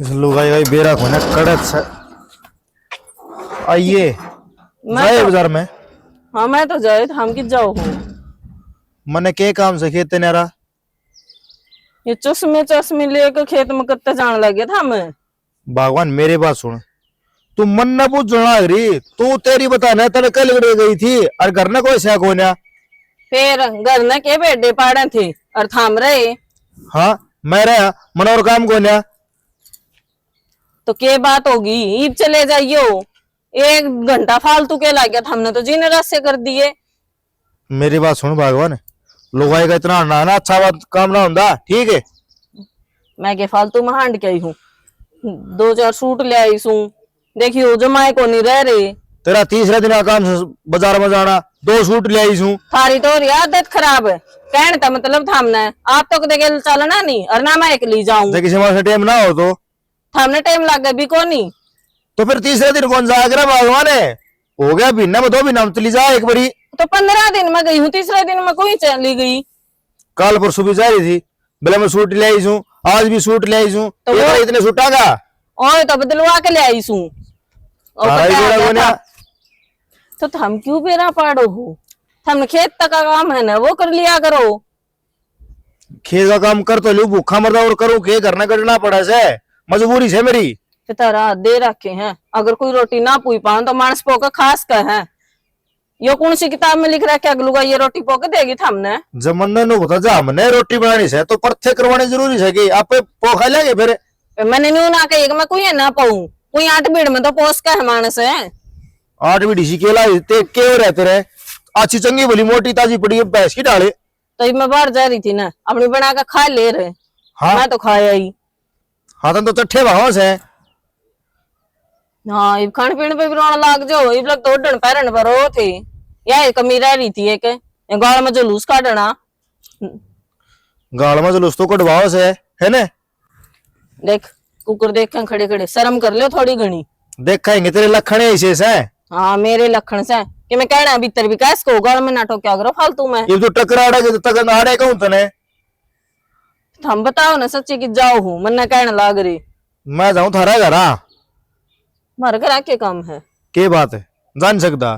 लुगाई भाई बेरा को ना कड़क से आइए जाए बाजार में। हाँ मैं तो जाए हम किस जाओ हूँ। मने के काम से खेते नेरा ये चश्मे चश्मे लेकर खेत में कत्ते जाने लगे था हमें। भगवान मेरे बात सुन, तू मन न पूछ जुड़ा रही तू तेरी बता ना तेरे कल गई थी और घर न कोई से कोन्या फिर घर न के बेडे पाड़े थे और थाम रहे। हाँ मैं रहा मन और काम कोन्या तो के बात होगी ईब चले जाइयो। 1 घंटा फालतू के लग गया था हमने तो जीने रास्ते कर दिए। मेरी बात सुन भगवान, लुगाई का इतना ना अच्छा बात काम ना होता ठीक है। मैं के फालतू में हांड के आई हूँ। 2-4 सूट ले आई सू देखियो जमाए को नहीं रह रहे। तेरा तीसरे दिन का काम से बाजार में जाना 2 सूट ले आई हूँ। थारी तो और आदत खराब है कहने का मतलब थामना है आप तो देखे चलना नहीं और ना मैं एक ली जाऊं। किसी से टाइम ना हो तो थामने टाइम लग गया भी को नहीं तो फिर तीसरे दिन कौन जाएगा भगवान है। हो गया बिना में 2 महीना चली जा एक बारी। तो 15 दिन में गई हूँ तीसरे दिन में कोई चली गई। कल परसों भी जा रही थी बोले मैं सूट ले आई हूँ आज भी सूट ले आई हूँ तो इतने सूटा का और तो बदलवा के ले आई सू। तो थम क्यों बेरा पाड़ो हो। थम खेत तक का काम है ना वो कर लिया करो। खेत का काम कर तो लू भूखा मरदा और करूँ के करना करना पड़ा से मजबूरी से मेरी। तारा दे रखे हैं अगर कोई रोटी ना पूई पाऊं तो मानस पोका खास का है। यो कौन सी किताब में लिख रखा अगलूगा ये रोटी पोके देगी हमने। जमने नु बता जा हमने रोटी बनानी से तो परथे करवानी जरूरी है कि आप पोखा लेंगे फिर मैंने न्यू ना कही मैं कोई है ना पाऊं कोई 8 भीड़ में तो पोस का है मानस है। 8 भी ढीसी केला ते के रहते रहे अच्छी चंगी बोली मोटी ताजी पड़ी है भैंस की डाले। तो मैं बाहर जा रही थी ना अपनी बना के खा ले रहे। हाँ मैं तो खाया ही। हाँ तो चट्ठे भाव से हाँ इब खान पीने पे भी रोना लाग जाओ इब लग तो ढन पैरन पर हो थे या कमी रह रही थी एक गाल में जुलूस काटना। गाल में जुलूस तो कटवाओ से है ना। देख कुकर देख खड़े खड़े शर्म कर लो थोड़ी घनी देखेंगे तेरे लखन ऐसे से। हाँ मेरे लखन से कि मैं कहना भीतर भी कैस को गाल में नाटो क्या करो फालतू में। ये तो टकराड़ा के तक आड़े कहूं तने हम बताओ ना सच्ची कि जाओ हूँ मन ना कहना लाग रही। मैं जाऊं थारा घर मारे घर आके काम है के बात है जान सकता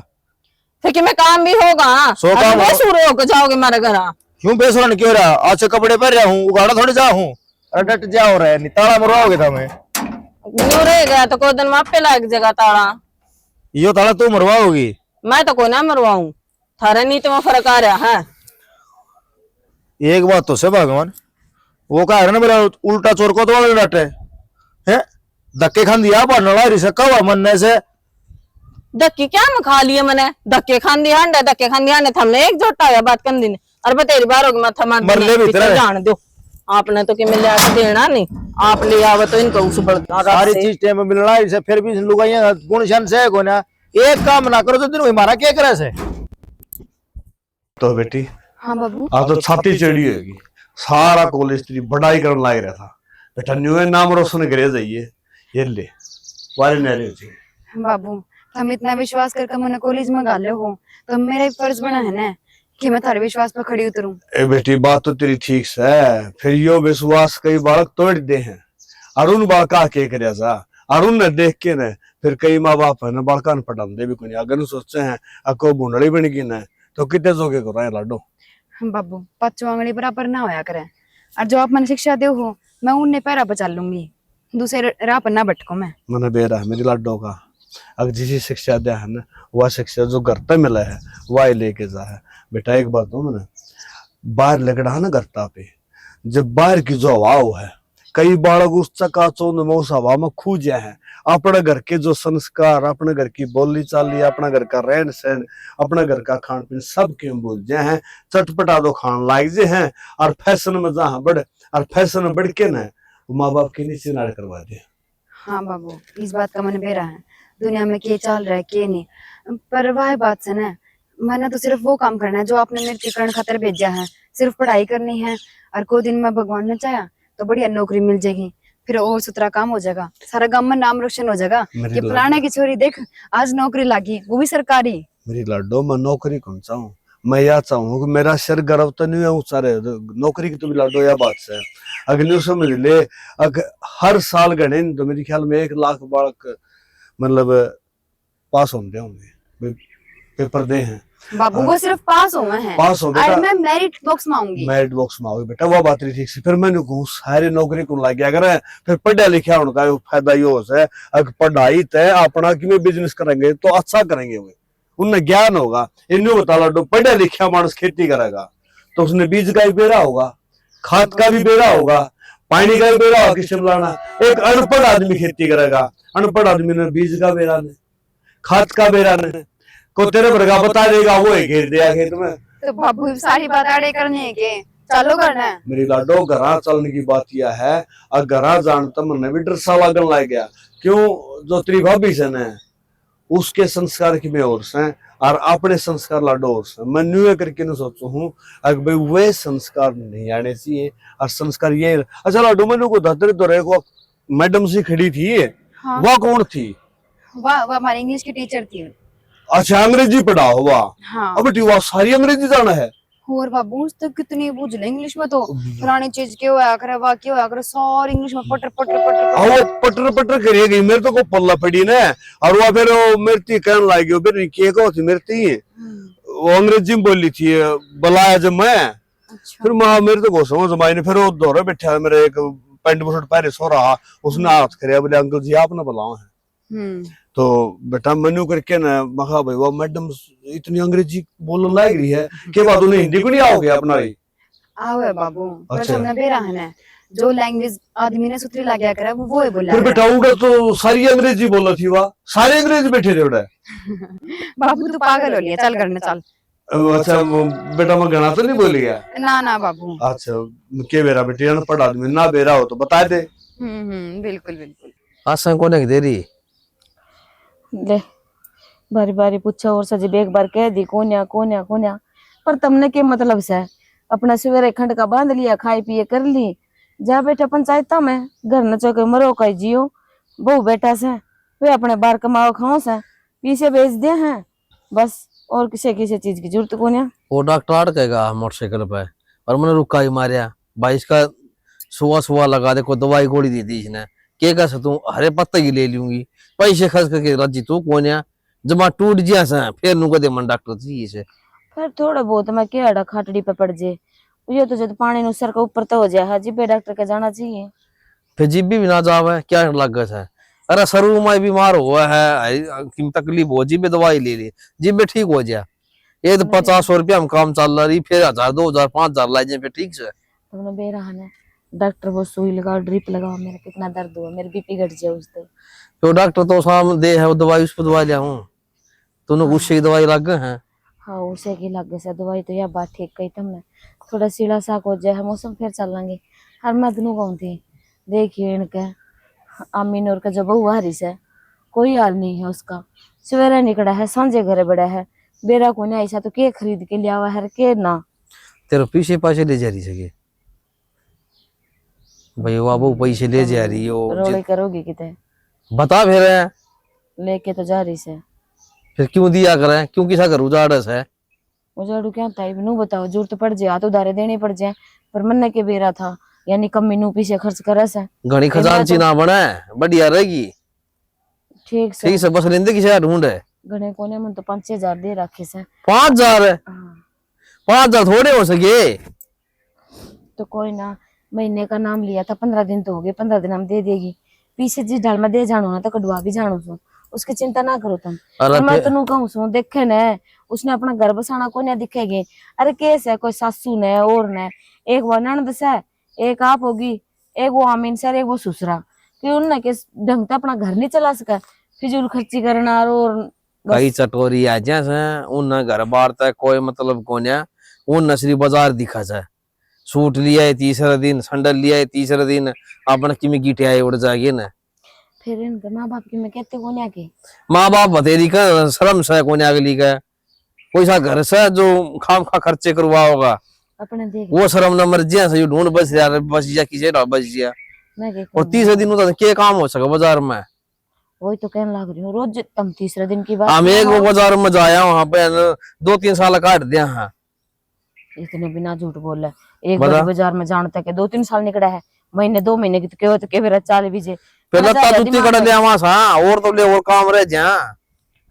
फिर कि मैं काम भी होगा सो काम बेसुरे होकर जाओगे मारे घर। क्यों बेसुरा क्यों रहा आज से कपड़े पहन रहा हूँ उगाड़ा थोड़ी जा हूँ अरे डट जा हो रहा है ताला मरवाओगे था मैं न्यू रह गया तो कोई दिन मापे लाग जगह ताला यो ताला तू मरवाओगी मैं तो कोई ना मरवाऊं थारे नीति में फर्क आ रहा है। एक बात तो से भगवान वो कह रहे ना मेरा उल्टा चोर को तो डटे है धक्के खान दिया बनना रिसका हुआ मनने से धक्के क्या में खा लिए मैंने धक्के खान दिया अंडा धक्के खान दिया हमने एक जोटा है बात कर दिन अरे बतेरी बार होगी माथा मार जान दो आपने तो कि मिले आके देना नहीं आप ले आवे तो इनको उस सारी चीज टाइम में मिलना इसे फिर भी लुगाइयां गुण शन से को ना एक काम ना करो तो दिन हमारा क्या करे से। तो बेटी हाँ बाबू आज तो छाती चढ़ी होगी सारा कॉलेज तेरी बढ़ाई करने लाग रहा था बेटा न्यू नाम रोशन करे जाइए ये ले वाले नहरे हो बाबू तुम इतना विश्वास करके मैंने कॉलेज में गाले हो तो मेरा एक फर्ज बना है ना कि मैं थारे विश्वास पर खड़ी उतरूं। ए बेटी बात तो तेरी ठीक है फिर यो विश्वास कई बालक तोड़ दे हैं अरुण बालका के करे जा अरुण ने देख के न फिर कई माँ बाप है ना बालका पढ़ाते दे भी कोई अगर सोचते हैं अको बुंडड़ी बन गई न तो कितने जोगे करो लाडो। बाबू 5 आंगली बराबर ना होया करे और जो आप मैंने शिक्षा दे हो मैं उन्हें पैरा पर चल लूंगी दूसरे राह पर ना भटकू मैं मैंने बेरा मेरी लाडो का अगर जिसी शिक्षा दिया है ना वह शिक्षा जो घर पे मिला है वह लेके जा है। बेटा एक बात हो मैंने बाहर लगड़ा ना घरता पे जब बाहर की जो हवा है कई बालक उस चकाचौंध में उस हवा में खू जाए हैं अपने घर के जो संस्कार अपने घर की बोली चाली अपना घर का रहन सहन अपने घर का खान पीन सब क्यों भूल जाए हैं चटपटा दो खान लाग जे हैं और फैशन में जहाँ बढ़ और फैशन बढ़ के ना माँ बाप के नीचे नाड़ करवा दे। हाँ बाबू इस बात का मन बेरा है दुनिया में क्या चल रहा है क्या नहीं पर वह बात से ना मैंने तो सिर्फ वो काम करना है जो आपने मेरे करण खातर भेजा है सिर्फ पढ़ाई करनी है और कोई दिन में भगवान ने चाहा तो बढ़िया नौकरी मिल जाएगी फिर और सुथरा काम हो जाएगा सारा गांव में नाम रोशन हो जाएगा कि फलाने की छोरी देख आज नौकरी लागी वो भी सरकारी। मेरी लाडो मैं नौकरी कौन चाहूँ मैं यह चाहूँ कि मेरा सिर गर्व तो नहीं है ऊंचा रहे, नौकरी की तो भी लाडो या बात से अगले समझ ले। अगर हर साल गणे तो मेरे ख्याल में 1 लाख बालक मतलब पास होंगे पेपर दे हैं। बाबू वो सिर्फ पास हुए हैं, पास हो बेटा, और मैं मेरिट बॉक्स में आऊंगी। मेरिट बॉक्स में आओगे बेटा, वो बात नहीं ठीक से। फिर मैंने कहूँ सारे नौकरी को लग गया अगर फिर पढ़ा लिखा उनका फायदा ये हो है। अगर पढ़ाई तय अपना कि में बिजनेस करेंगे तो अच्छा करेंगे, वो उनमें ज्ञान होगा। इन्हें बता लो पढ़ा लिखा मानस खेती करेगा तो उसने बीज का भी बेरा होगा, खाद का भी बेरा होगा, पानी का भी बेरा होगा किससे मिलाना। एक अनपढ़ आदमी खेती करेगा, अनपढ़ आदमी ने बीज का बेरा ने, खाद का बेरा ने, को तेरे वर्गा बता देगा वो ही घेर दिया खेत में। तो बाबू सारी बात आड़े करने के चालू करना है। मेरी लाडो घरा चलने की बात यह है, और घरा जानता मन भी डर सा लगन लग गया। क्यों? जो तेरी भाभी से न उसके संस्कार की में और से और अपने संस्कार लाडो और से मैं न्यू करके न सोचू हूँ अगर भाई वे संस्कार नहीं आने चाहिए। और संस्कार ये अच्छा लाडो मैंने को धतर तो रहे को मैडम सी खड़ी थी, हाँ। वह कौन थी? वह हमारी इंग्लिश की टीचर थी। अच्छा अंग्रेजी पढ़ा हुआ? हाँ। अब बेटी वह सारी अंग्रेजी जाना है। और बाबू तो कितनी बुझ ले इंग्लिश में, तो पुरानी चीज क्यों होया करे, वाह क्यों होया करे, सारी इंग्लिश में पटर पटर पटर हाँ वो पटर पटर करिएगी। मेरे तो को पल्ला पड़ी ने और वो फिर मेरती कहने लगी हो फिर के को थी मेरती वो अंग्रेजी में बोली थी बुलाया जब मैं। अच्छा। फिर मैं मेरे तो को समझ माई ने फिर वो दौरे बैठा मेरे एक पैंट बुशर्ट पहने सो रहा, उसने हाथ करे बोले अंकल जी आप ना बुलाओ है। तो बेटा मेनू करके ना मखा भाई वो मैडम इतनी अंग्रेजी बोलने लग रही है के बाद उन्हें हिंदी को नहीं आओगे अपना ही आओ है बाबू। पर अच्छा। तुमने बेरा है ना जो लैंग्वेज आदमी ने सुथरी लग गया करे वो ही बोला फिर है। बेटा उड़ा तो सारी अंग्रेजी बोला थी वह सारे अंग्रेजी बैठे थे उड़ा। बाबू तू पागल हो लिया, चल करने चल। अच्छा बेटा मैं गणा तो नहीं बोल गया? ना ना बाबू। अच्छा के बेरा बेटी अनपढ़ आदमी ना बेरा हो तो बता दे। बिल्कुल बिल्कुल। आशा कोने दे रही ले बारी बारी पूछा और सजीब एक बार कह दी कोन्या कोन्या कोन्या, पर तुमने के मतलब से अपना सवेरे खंड का बांध लिया, खाई पिए कर ली, जा बेटा पंचायत में घर न चौके मरो का जियो। बहु बेटा से वे अपने बार कमाओ खाओ से पीछे बेच दिए हैं बस, और किसी किसी चीज की जरूरत कोन्या। वो डॉक्टर अटकेगा मोटरसाइकिल पे और मैंने रुका ही मारिया 22 का सुबह लगा दे को दवाई गोली दी थी इसने के कैसे तू हरे पत्ते की ले लूंगी पैसे खर्च करके रजी तू कोन्या जमा टूट जिया से फिर नु दे मन डॉक्टर जी से फिर थोड़ा बहुत मैं केड़ा खाटड़ी पे पड़ जे, ये तो जब पानी नु सर के ऊपर तो हो जाए है जिबे डॉक्टर के जाना चाहिए। फिर जीब भी ना जावे क्या लग गया है। अरे सरू में बीमार हुआ है कि तकलीफ हो जीबे दवाई ले ली जीबे ठीक हो जाए। ये तो 50 रुपया हम काम चल रही फिर 1000 2000 5000 ला जाए फिर ठीक से। तुमने बेरा है डॉक्टर वो सुई लगाओ ड्रिप लगाओ, मेरा कितना दर्द हुआ, मेरे बीपी घट जाए उससे। तो डॉक्टर तो सामने दे है वो दवाई उस पर दवाई लिया हूँ तूने गुस्से की दवाई लग गए हैं। हाँ उसे की लग गया दवाई तो यह बात ठीक कही तुमने, थोड़ा सीला साक हो जाए मौसम फिर चल लेंगे। हर मैं दोनों गाँव थी देखिए इनके अमीन और का जब हुआ हरी से कोई हाल नहीं है उसका, सवेरे निकला है सांझे घरे बड़ा है, बेरा को नहीं ऐसा तो के खरीद के लिया हुआ है के ना तेरे पीछे पाछे ले जा रही सके भाई वो अब पैसे ले जा रही हो रोड़ी करोगी किते बता फिर लेके तो जा रही से फिर क्यों दिया करे क्यों किसा करूँ जाड़स है उजाड़ू क्या होता है नू बताओ जरूरत तो पड़ जाए तो उधारे देने पड़ जाए, पर मन्ने के बेरा था यानी कमी नू पीछे खर्च करे से घनी खजानची ना बने बढ़िया रहेगी ठीक ठीक से बस लेंदे किसी ढूंढ है घने कोने में तो 5-6 हजार दे रखे से 5000 हाँ। 5000 थोड़े हो सके तो कोई ना महीने का नाम लिया था 15 दिन तो हो गए, 15 दिन हम दे देगी, पीछे जिस डाल में दे जानो ना तो कटवा भी जानो सो उसकी चिंता ना करो तुम। अरे मैं तो कहूँ सो देखे न उसने अपना घर बसाना को नहीं दिखेगी। अरे कैसे है कोई सासू ने और ने एक वो ननद से एक आप होगी एक वो आमीन सर एक वो ससुरा कि उनने के ढंग से अपना घर नहीं चला सका, फिजूल खर्ची करना और कई चटोरी आ जैसे उन घर बार तक कोई मतलब कोन्या उन नसरी बाजार दिखा जाए सूट लिया है तीसरा दिन संडल लिया है तीसरा दिन अपना किमी गिटे आए उड़ जाएगी ना फिर इनके माँ बाप की मैं कहते कोन्या के माँ बाप बतेरी का शर्म से कोन्या के लिए का कोई सा घर से जो खाम खा खर्चे करवा होगा अपने देख वो शर्म न मर जिया से ढूंढ बस यार बस जा किसे बस जिया मैं और तीसरे दिन उधर के काम हो सका बाजार में वही तो कहने लग रही हूँ, रोज तुम तीसरे दिन की बात हम एक वो बाजार में जाया वहां पे 2-3 साल काट दिया। हाँ इतने बिना झूठ बोल रहा है। एक बता। बार बाजार में जानता है 2-3 साल निकला है, महीने 2 महीने की तो के मेरा चाल बीजे पहले जुत्ती कट लिया वहां सा और तो ले और काम रह जा।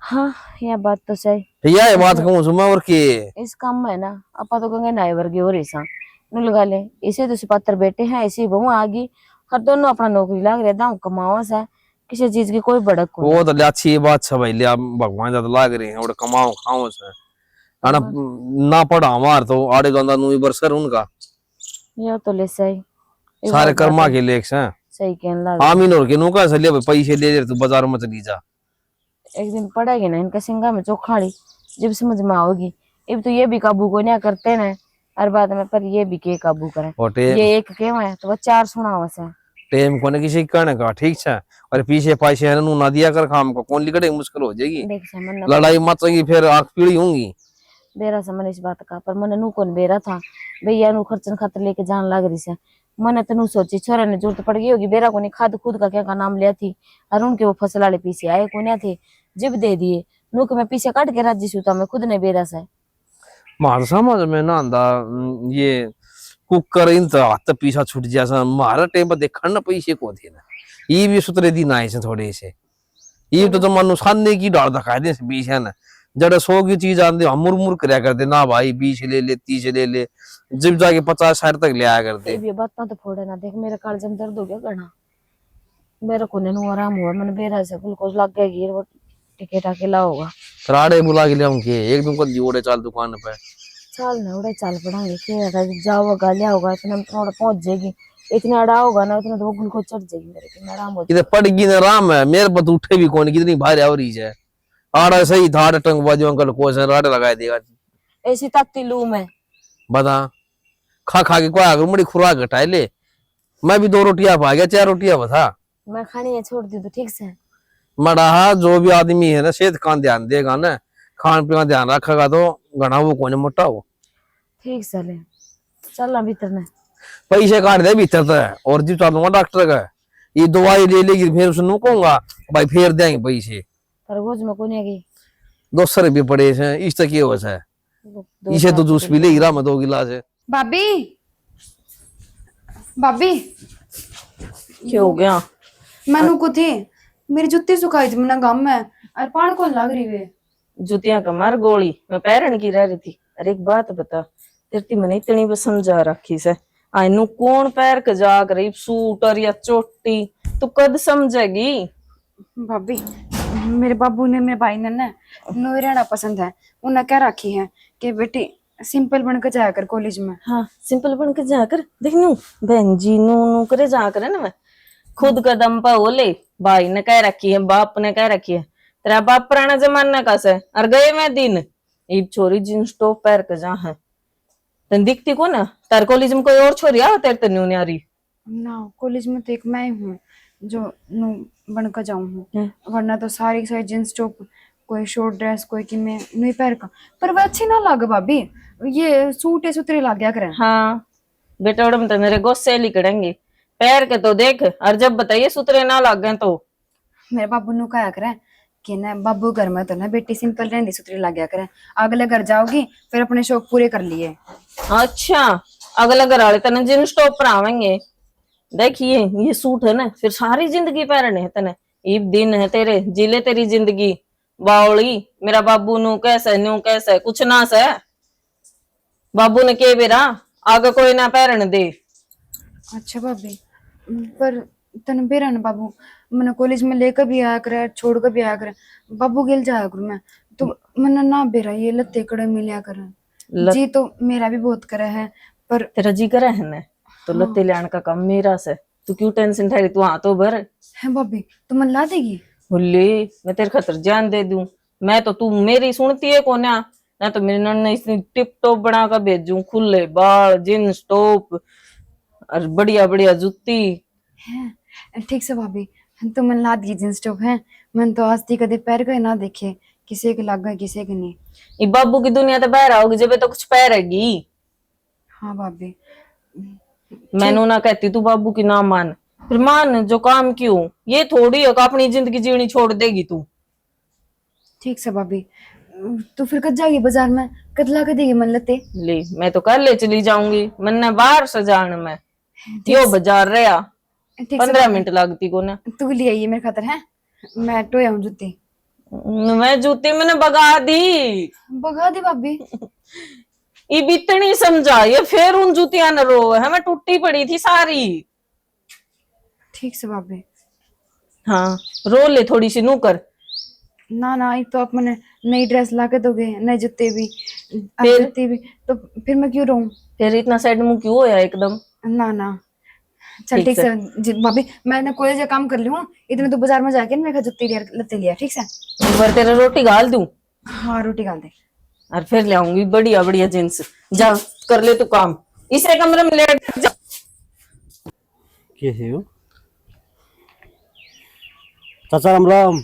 हाँ यह बात तो सही। भैया ये बात कहूं सुमा और की इस काम में ना अपा तो कहेंगे नाई वर्गी हो रही सा नु लगा ले, इसे तो पात्र बेटे हैं, ऐसी बहू आगी, हर दोनों अपना नौकरी लाग रहे दाम कमावा सा, किसी चीज की कोई बड़क को वो तो अच्छी बात है भाई, लिया भगवान ज्यादा लाग रहे हैं और कमाओ खाओ से आना ना पढ़ा हमार तो आड़े गंदा नु बरसर उनका यह तो ले सही सारे कर्मा के लेख हैं। सही कहने लग। आमीन और के नु का ले पैसे ले तू बाजार में चली जा। एक दिन पड़ेगी ना इनका सिंगा में चोखाड़ी, जब समझ में आओगी। अब तो ये भी काबू को नहीं करते ना हर बात में, पर ये भी के काबू करें। ये एक के है तो वो 4 सुनावा से टेम कोने किसी कहने का ठीक है, और पीछे पैसे है ना दिया कर काम को कौन लिखड़े मुश्किल हो जाएगी, देख से मन लड़ाई मत होगी फिर आंख पीड़ी होंगी। बेरा से मन इस बात का, पर मन नू कौन बेरा था भैया नु खर्चन खातर लेके जान लग रही से। मन तो नू सोची छोरा ने जरूरत पड़ गई होगी, बेरा को नहीं खाद खुद का क्या का नाम लिया थी, और उनके वो फसल वाले पीछे आए को थे, जब दे दिए नू के मैं पीछे काट के राजी सूता मैं खुद ने बेरा से मार समझ में ना आंदा ये कुकर इन तो हाथ पीछा छूट जैसा मारा टेम पर देखा ना पैसे को थे ना ये भी सुतरे दिन आए से थोड़े से ये तो मनु सामने की डाल दिखा दे बीच है ना जड़ 100 की चीज आंदे हम मुरमुर करया करते ना भाई 20 ले ले 30 ले ले जब जाके 50-60 तक ले आया करते। ये बात तो फोड़े ना देख मेरे काल जम दर्द हो गया करना मेरे को नु आराम हुआ मैंने बेरा से ग्लूकोज लग गया गिर वो टिकट आके लाओगा राड़े बुला के लियाऊं के एक दिन को जोड़े चाल दुकान पे चल ना उड़े चल पड़ांगे के जाओगा लिया होगा इतना थोड़ा पहुंच जाएगी, इतना अड़ा होगा ना इतना तो ग्लूकोज चढ़ जाएगी मेरे के आराम हो इधर पड़ गई ना राम है मेरे पर तो उठे भी कौन कितनी भारी आ रही है आड़ा सही था टंग बाजू अंकल को से राड़े लगा देगा ऐसी ताकती लू मैं बता खा खा के कोई आगे बड़ी खुराक घटाए ले मैं भी 2 रोटियां खा गया 4 रोटियां बता मैं खानी है छोड़ दी तो ठीक से मड़ा जो भी आदमी है ना सेहत का ध्यान देगा ना खान पीन का ध्यान रखेगा तो घना वो कौन मोटा हो ठीक चले चल ना भीतर ने पैसे काट दे भीतर तो और जी चलूंगा डॉक्टर का ये दवाई ले लेगी फिर उसने कहूंगा भाई फेर देंगे पैसे तरबूज में कोने गई 200 रुपये पड़े हैं इस तक ये हो है इसे तो जूस भी ले गिरा मैं 2 गिलास है। भाभी भाभी क्या हो गया? मनु को थे मेरी जुत्ती सुखाई थी मना गम है और पान कौन लग रही वे जुतियां का मार गोली मैं पैरन की रह रही थी। अरे एक बात बता तेरी मैंने इतनी भी समझा रखी से आइनु कौन पैर के जाग रही सूट और या चोटी तू कद समझेगी? भाभी मेरे बाबू ने मेरे भाई ने ना नोई रहना पसंद है, उन्हें क्या रखी है कि बेटी सिंपल बनकर जाया कर कॉलेज में। हाँ सिंपल बन के जाकर देख नू बहन जी नू करे जाकर है ना मैं खुद कदम पर हो ले भाई ने कह रखी है बाप ने कह रखी है तेरा बाप पुराना जमाना का से और गए मैं दिन ईब छोरी जींस टॉप पैर के जा है तन दिखती को ना तार कॉलेज में कोई और छोरी आ तेरे तन्यू ने आ रही ना कॉलेज में तो एक मैं ही हूँ जो नू बनकर जाऊँ वरना तो सारी सारी जींस टॉप कोई शॉर्ट ड्रेस कोई कि मैं नहीं पैर का पर वह अच्छी ना लगे भाभी ये सूटे सुतरे लग गया करे। हाँ बेटा उड़म तो मेरे गोस्से लिकड़ेंगे पैर के तो देख और जब बताइए सुतरे ना लग गए तो मेरे बाबू नु कहा करे कि ना बाबू घर में तो ना बेटी सिंपल रहती सुतरी लग गया करे अगले घर जाओगी फिर अपने शौक पूरे कर लिए। अच्छा अगले घर वाले तने जींस टॉप पर आवेंगे देखिए ये सूट है ना फिर सारी जिंदगी पहनने है तने ईब दिन है तेरे जिले तेरी जिंदगी बावली मेरा बाबू नु कैसे कुछ ना से बाबू ने के बेरा आगे कोई ना पहन दे। अच्छा भाभी पर तन बेरा न बाबू मैंने कॉलेज में लेकर भी आया करे छोड़ कर भी आया करे बाबू गिल जाया करूँ मैं तो मैंने ना बेरा ये लत्ते कड़े मिलिया करे जी तो मेरा भी बहुत करे है पर तेरा जी करे है ना तो लत्ते लाने का काम मेरा से तू क्यों टेंशन ठहरी तू हाँ तो भर है भाभी तो मन ला देगी हुल्ले मैं तेरे खातर जान दे दूं मैं तो तू मेरी सुनती है को ना तो मेरी नन्ना इतनी टिप टॉप बना कर भेजूं खुले बाल जींस टॉप और बढ़िया बढ़िया जुत्ती है ठीक से भाभी तो मन ला दी जींस टॉप है मन तो आज तक कदे पैर का ना देखे किसी के लग गए किसी के नहीं ये बाबू की दुनिया तो बाहर आओगी जब तो कुछ पैरेगी। हाँ भाभी मैनू ना कहती तू बाबू की ना मान फिर मान जो काम क्यों, ये थोड़ी है कि अपनी जिंदगी जीनी छोड़ देगी तू। ठीक से भाभी, तो फिर कद जाएगी बाजार में, कद ला के देगी मन लते। ले मैं तो कल ले चली जाऊंगी, मन बाहर से जान में यो बाजार रहा ठीक से 15 मिनट लगती को ना। तू ले आई मेरे खातर है, मैं टोया हूँ जूती। मैं जूती मैंने बगा दी। बगा दी भाभी। ये इतनी समझा, ये फिर उन जूतियां न रो है, मैं टूटी पड़ी थी सारी। ठीक से भाभी। हाँ रो ले थोड़ी सी नूकर। ना ना, एक तो आप मैंने नई ड्रेस ला के दोगे, नए जूते भी, फिर? जूते भी, तो फिर मैं क्यों रहूं? फिर इतना साइड मुंह क्यों होया एकदम? ना ना, चल ठीक से भाभी, मैंने कोई जगह काम कर ली हूँ, इतने तो बाजार में जाके ना मैं जूते लिया लत्ते लिया। ठीक से एक बार तेरे रोटी गाल दूं हाँ, रोटी डाल दे। और फिर ले आऊंगी बढ़िया बढ़िया जींस। जा कर ले तू काम, इसरे कमरे में लेट जा। कैसे हो चाचा? राम राम।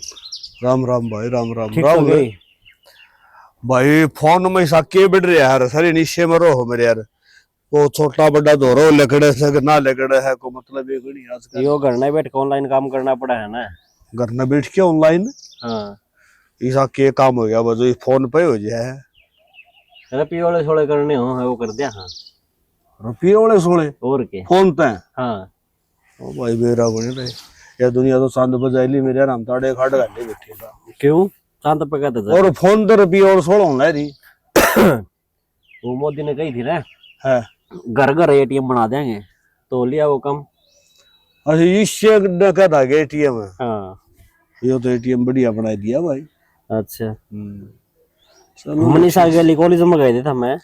राम राम भाई, राम राम। ठीक राम हो गई? भाई फोन में साके बिड़ रहे यार, सारे नीचे में रहो मेरे यार। वो छोटा बड़ा दोरो लकड़े से ना लकड़े है को मतलब एक नहीं आजकल। यो घर में बैठ के ऑनलाइन काम करना पड़ा है ना। घर में बैठ के ऑनलाइन हाँ, ऐसा के काम हो गया, बस फोन पे हो जाए। रुपये वाले छोड़े करने हो वो कर दिया। हाँ, रुपये वाले सोले और के। फोन पे। हाँ, ओ भाई मेरा बने रहे या दुनिया तो चांद बजाइली मेरे यार, हम ताड़े खाड़ गाले बैठे था। क्यों चांद पे कहते थे? और फोन तो रुपये और सोलह होना रही वो मोदी ने कही थी ना, है। घर घर एटीएम बना देंगे, तो लिया वो कम। अच्छा इससे न कहता गया एटीएम। हाँ, ये तो एटीएम बढ़िया बना दिया भाई। अच्छा। चलो मनीषा गली कॉलेज में गए थे मैं।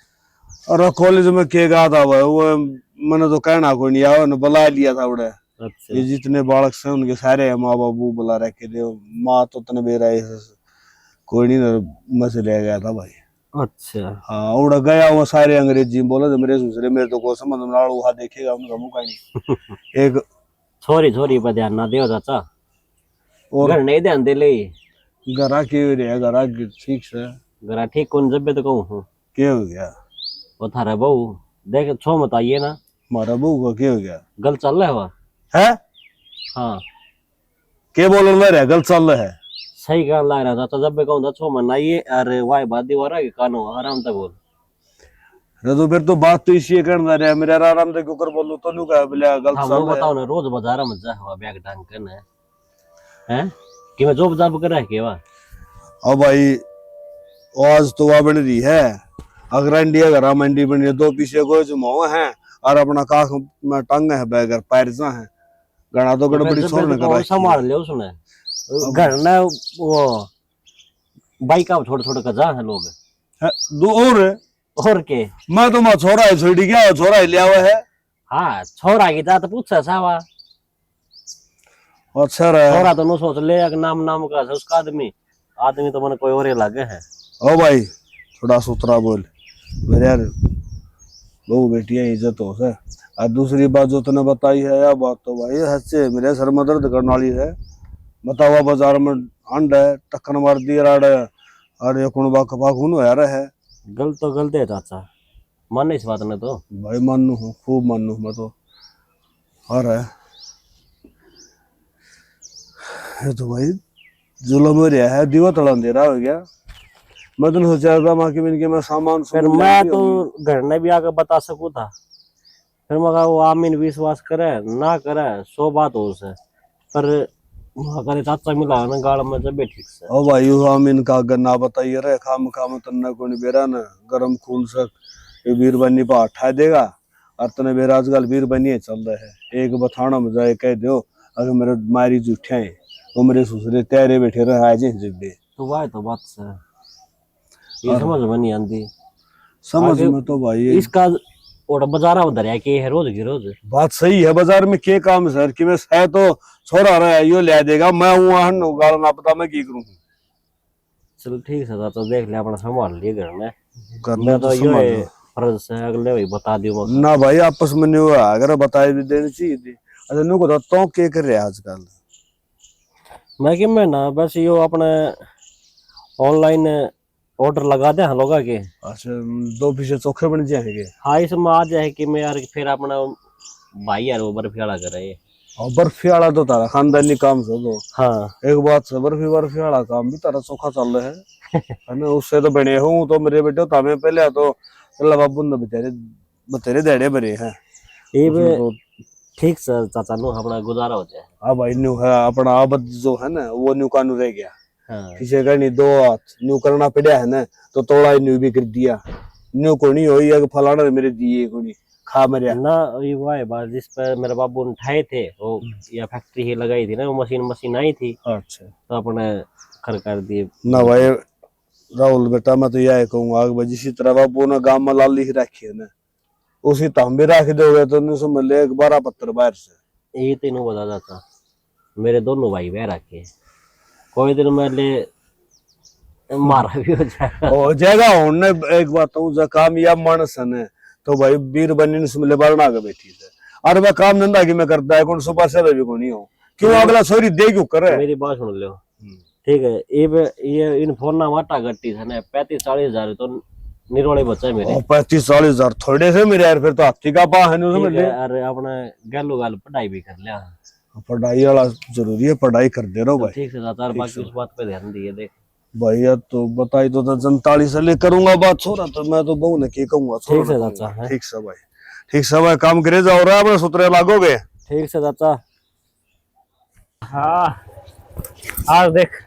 और कॉलेज में के गया था भाई, वो मैंने तो कहना कोई नहीं आया, उन्हें बुला लिया था उड़े। अच्छा, ये जितने बालक से उनके सारे माँ बाबू बुला रखे थे, माँ तो तने बेरा कोई नहीं मैं से ले गया था भाई। अच्छा। हाँ उड़ा गया वो सारे अंग्रेजी में बोला, मेरे दूसरे मेरे तो को समझ में वहां देखेगा उनका मुंह नहीं। एक छोरी छोरी पर ध्यान ना दो चाचा, और घर नहीं ध्यान दे ले। गरा के रहे गरा ठीक से घर ठीक कौन जब तो कहूँ क्या हो गया? वो थारा बहू देख छो मत आइए ना, हमारा बहू का क्या हो गया गल चल रहा है वह। है? हाँ, के बोल रहे गल चल रहा है? सही कहने लग रहा था, जब भी कहूँ छो मन आइए, अरे वाह बात दीवार है कानो आराम से बोल। तो फिर तो बात तो इसी करना रहा मेरा आराम से क्यों कर बोलूं तो नु का बोले गल हाँ, चल वो रहा है। बताओ ना, रोज बाजार में जा हुआ बैग टांग कर ना है कि मैं जॉब जाब कर रहा है केवा। अब भाई आज तो वह बन रही है, अगर इंडिया घर मंडी बन रही है, दो पीछे को जुमाओ है और अपना काख में टंग है बैगर पैरसा है गणा तो गड़बड़ी छोड़ने कर रहा है। संभाल ले उसने घर ना वो बाइक आप छोड़ छोड़ कर जा है लोग। दो और के मैं तो मैं छोरा है छोड़ी गया, छोरा ही लिया हुआ है। हाँ, छोरा की था तो पूछ सावा अच्छा रहा छोरा तो नो सोच ले नाम नाम का उसका आदमी आदमी तो मन कोई और लगे है। ओ भाई थोड़ा सुथरा बोल मेरे यार, बहू बेटियां इज्जत हो से। और दूसरी बात जो तूने बताई है या बात तो भाई सच्चे मेरे सर में दर्द करने वाली है। बतावा बाजार में अंड है टक्कर मार दी राड और ये कुणबा कपा खून हो रहा है। गलत तो गलत है चाचा, मान इस बात ने तो भाई मानू हूँ खूब मानू मैं तो। और है ये तो भाई जुलम हो रहा है, दीवा तड़ा अंधेरा हो गया। मैं तो सोचा था माँ की मिनके में सामान फिर मैं तो घर ने भी आकर बता सकूं था, फिर मगर वो आमीन विश्वास करे ना करे सो बात हो उसे, पर करे चाचा मिला ना गाड़ में जब ठीक से। ओ भाई आमीन का गन्ना बताइए रे खाम खाम तन्ना को नहीं बेरा ना गरम खून से ये वीर बनी पा उठा देगा और तने बेरा आजकल वीर बनी चल रहा है। एक बथाना में जाए कह दो अगर मेरे मारी जूठे हैं वो मेरे ससुरे तैयारे बैठे रहे आज जिब्बे तो वाह तो बात से ये समझ में नहीं आती। समझ में तो भाई इसका और बाजारा उधर है कि है रोज की रोज बात सही है। बाजार में के काम सर कि मैं है तो छोरा रहा है यो ले देगा मैं हूँ गाल ना पता मैं की करूँ। चलो ठीक है तो देख ले अपना संभाल लिए घर में, करना तो ये फर्ज से अगले भाई बता दियो ना भाई आपस में नहीं हुआ अगर बताए भी देनी चाहिए थी। अच्छा नु को तो क्या कर रहे आजकल? मैं कि मैं ना बस यो अपने ऑनलाइन ऑर्डर लगा दे हम लोग के। अच्छा दो पीछे चोखे बन जाएंगे। हाँ इसमें आ जाए कि मैं यार फिर अपना भाई यार वो बर्फी वाला कर रहे और बर्फी वाला तो तारा खानदानी काम से तो हाँ एक बात से बर्फी बर्फी वाला काम भी तारा चोखा चल रहा है ना। उससे तो बने हूँ तो मेरे बेटे तामे पहले तो अल्लाह बाबू ने बेचारे बतेरे देड़े बने हैं। ये भी उसमें तो ठीक सर चाचा नु अपना गुजारा हो जाए। हाँ भाई न्यू है अपना आबद जो है ना वो न्यू कानू रह गया। हाँ किसी का नहीं दो हाथ न्यू करना पड़ा है ना तो थोड़ा न्यू भी कर दिया। न्यू को नहीं हुई है फलाना ने मेरे दिए को नहीं खा मरिया ना ये वो है बात जिस पर मेरे बाबू ने उठाए थे वो या फैक्ट्री ही लगाई थी ना, वो मशीन आई थी अच्छा तो अपने कर दिए। ना भाई राहुल बेटा मैं तो यह कहूंगा कि जिस तरह बाबू ने गांव में लाली ही रखी है ना उसी तो हम भी रख दोगे तो नहीं समझ ले 12 पत्थर बाहर से। ये तीनों बता जाता मेरे दोनों भाई बह रखे कोई दिन मेरे मारा भी हो जाएगा। और जगह होने एक बात हूँ जो कामयाब मानस है ना तो भाई बीर बनी ने समझ ले बारना के बैठी है और वह काम धंधा की मैं करता है कौन सुबह से भी को नहीं हो क्यों अगला सोरी दे क्यों करे। मेरी बात सुन लो ठीक है। ये इन फोन ना माटा गट्टी था ना 35-40 हजार तो निरोले बच्चा है मेरे। 35-40 हजार थोड़े से मेरे यार फिर तो हाथी का पा है समझ ले। अरे अपने गैलो गल पढ़ाई भी कर लिया। पढ़ाई वाला जरूरी है पढ़ाई कर दे रहा भाई ठीक से चाचा बाकी उस बात पे ध्यान दिए देख भाई यार तो बताई तो 45 से ले करूंगा बात छोरा तो मैं तो बहू ने की कहूंगा ठीक से चाचा है। ठीक से भाई ठीक से भाई काम करे जाओ रहा अपने सूत्रे लागोगे ठीक से चाचा। हाँ आज देख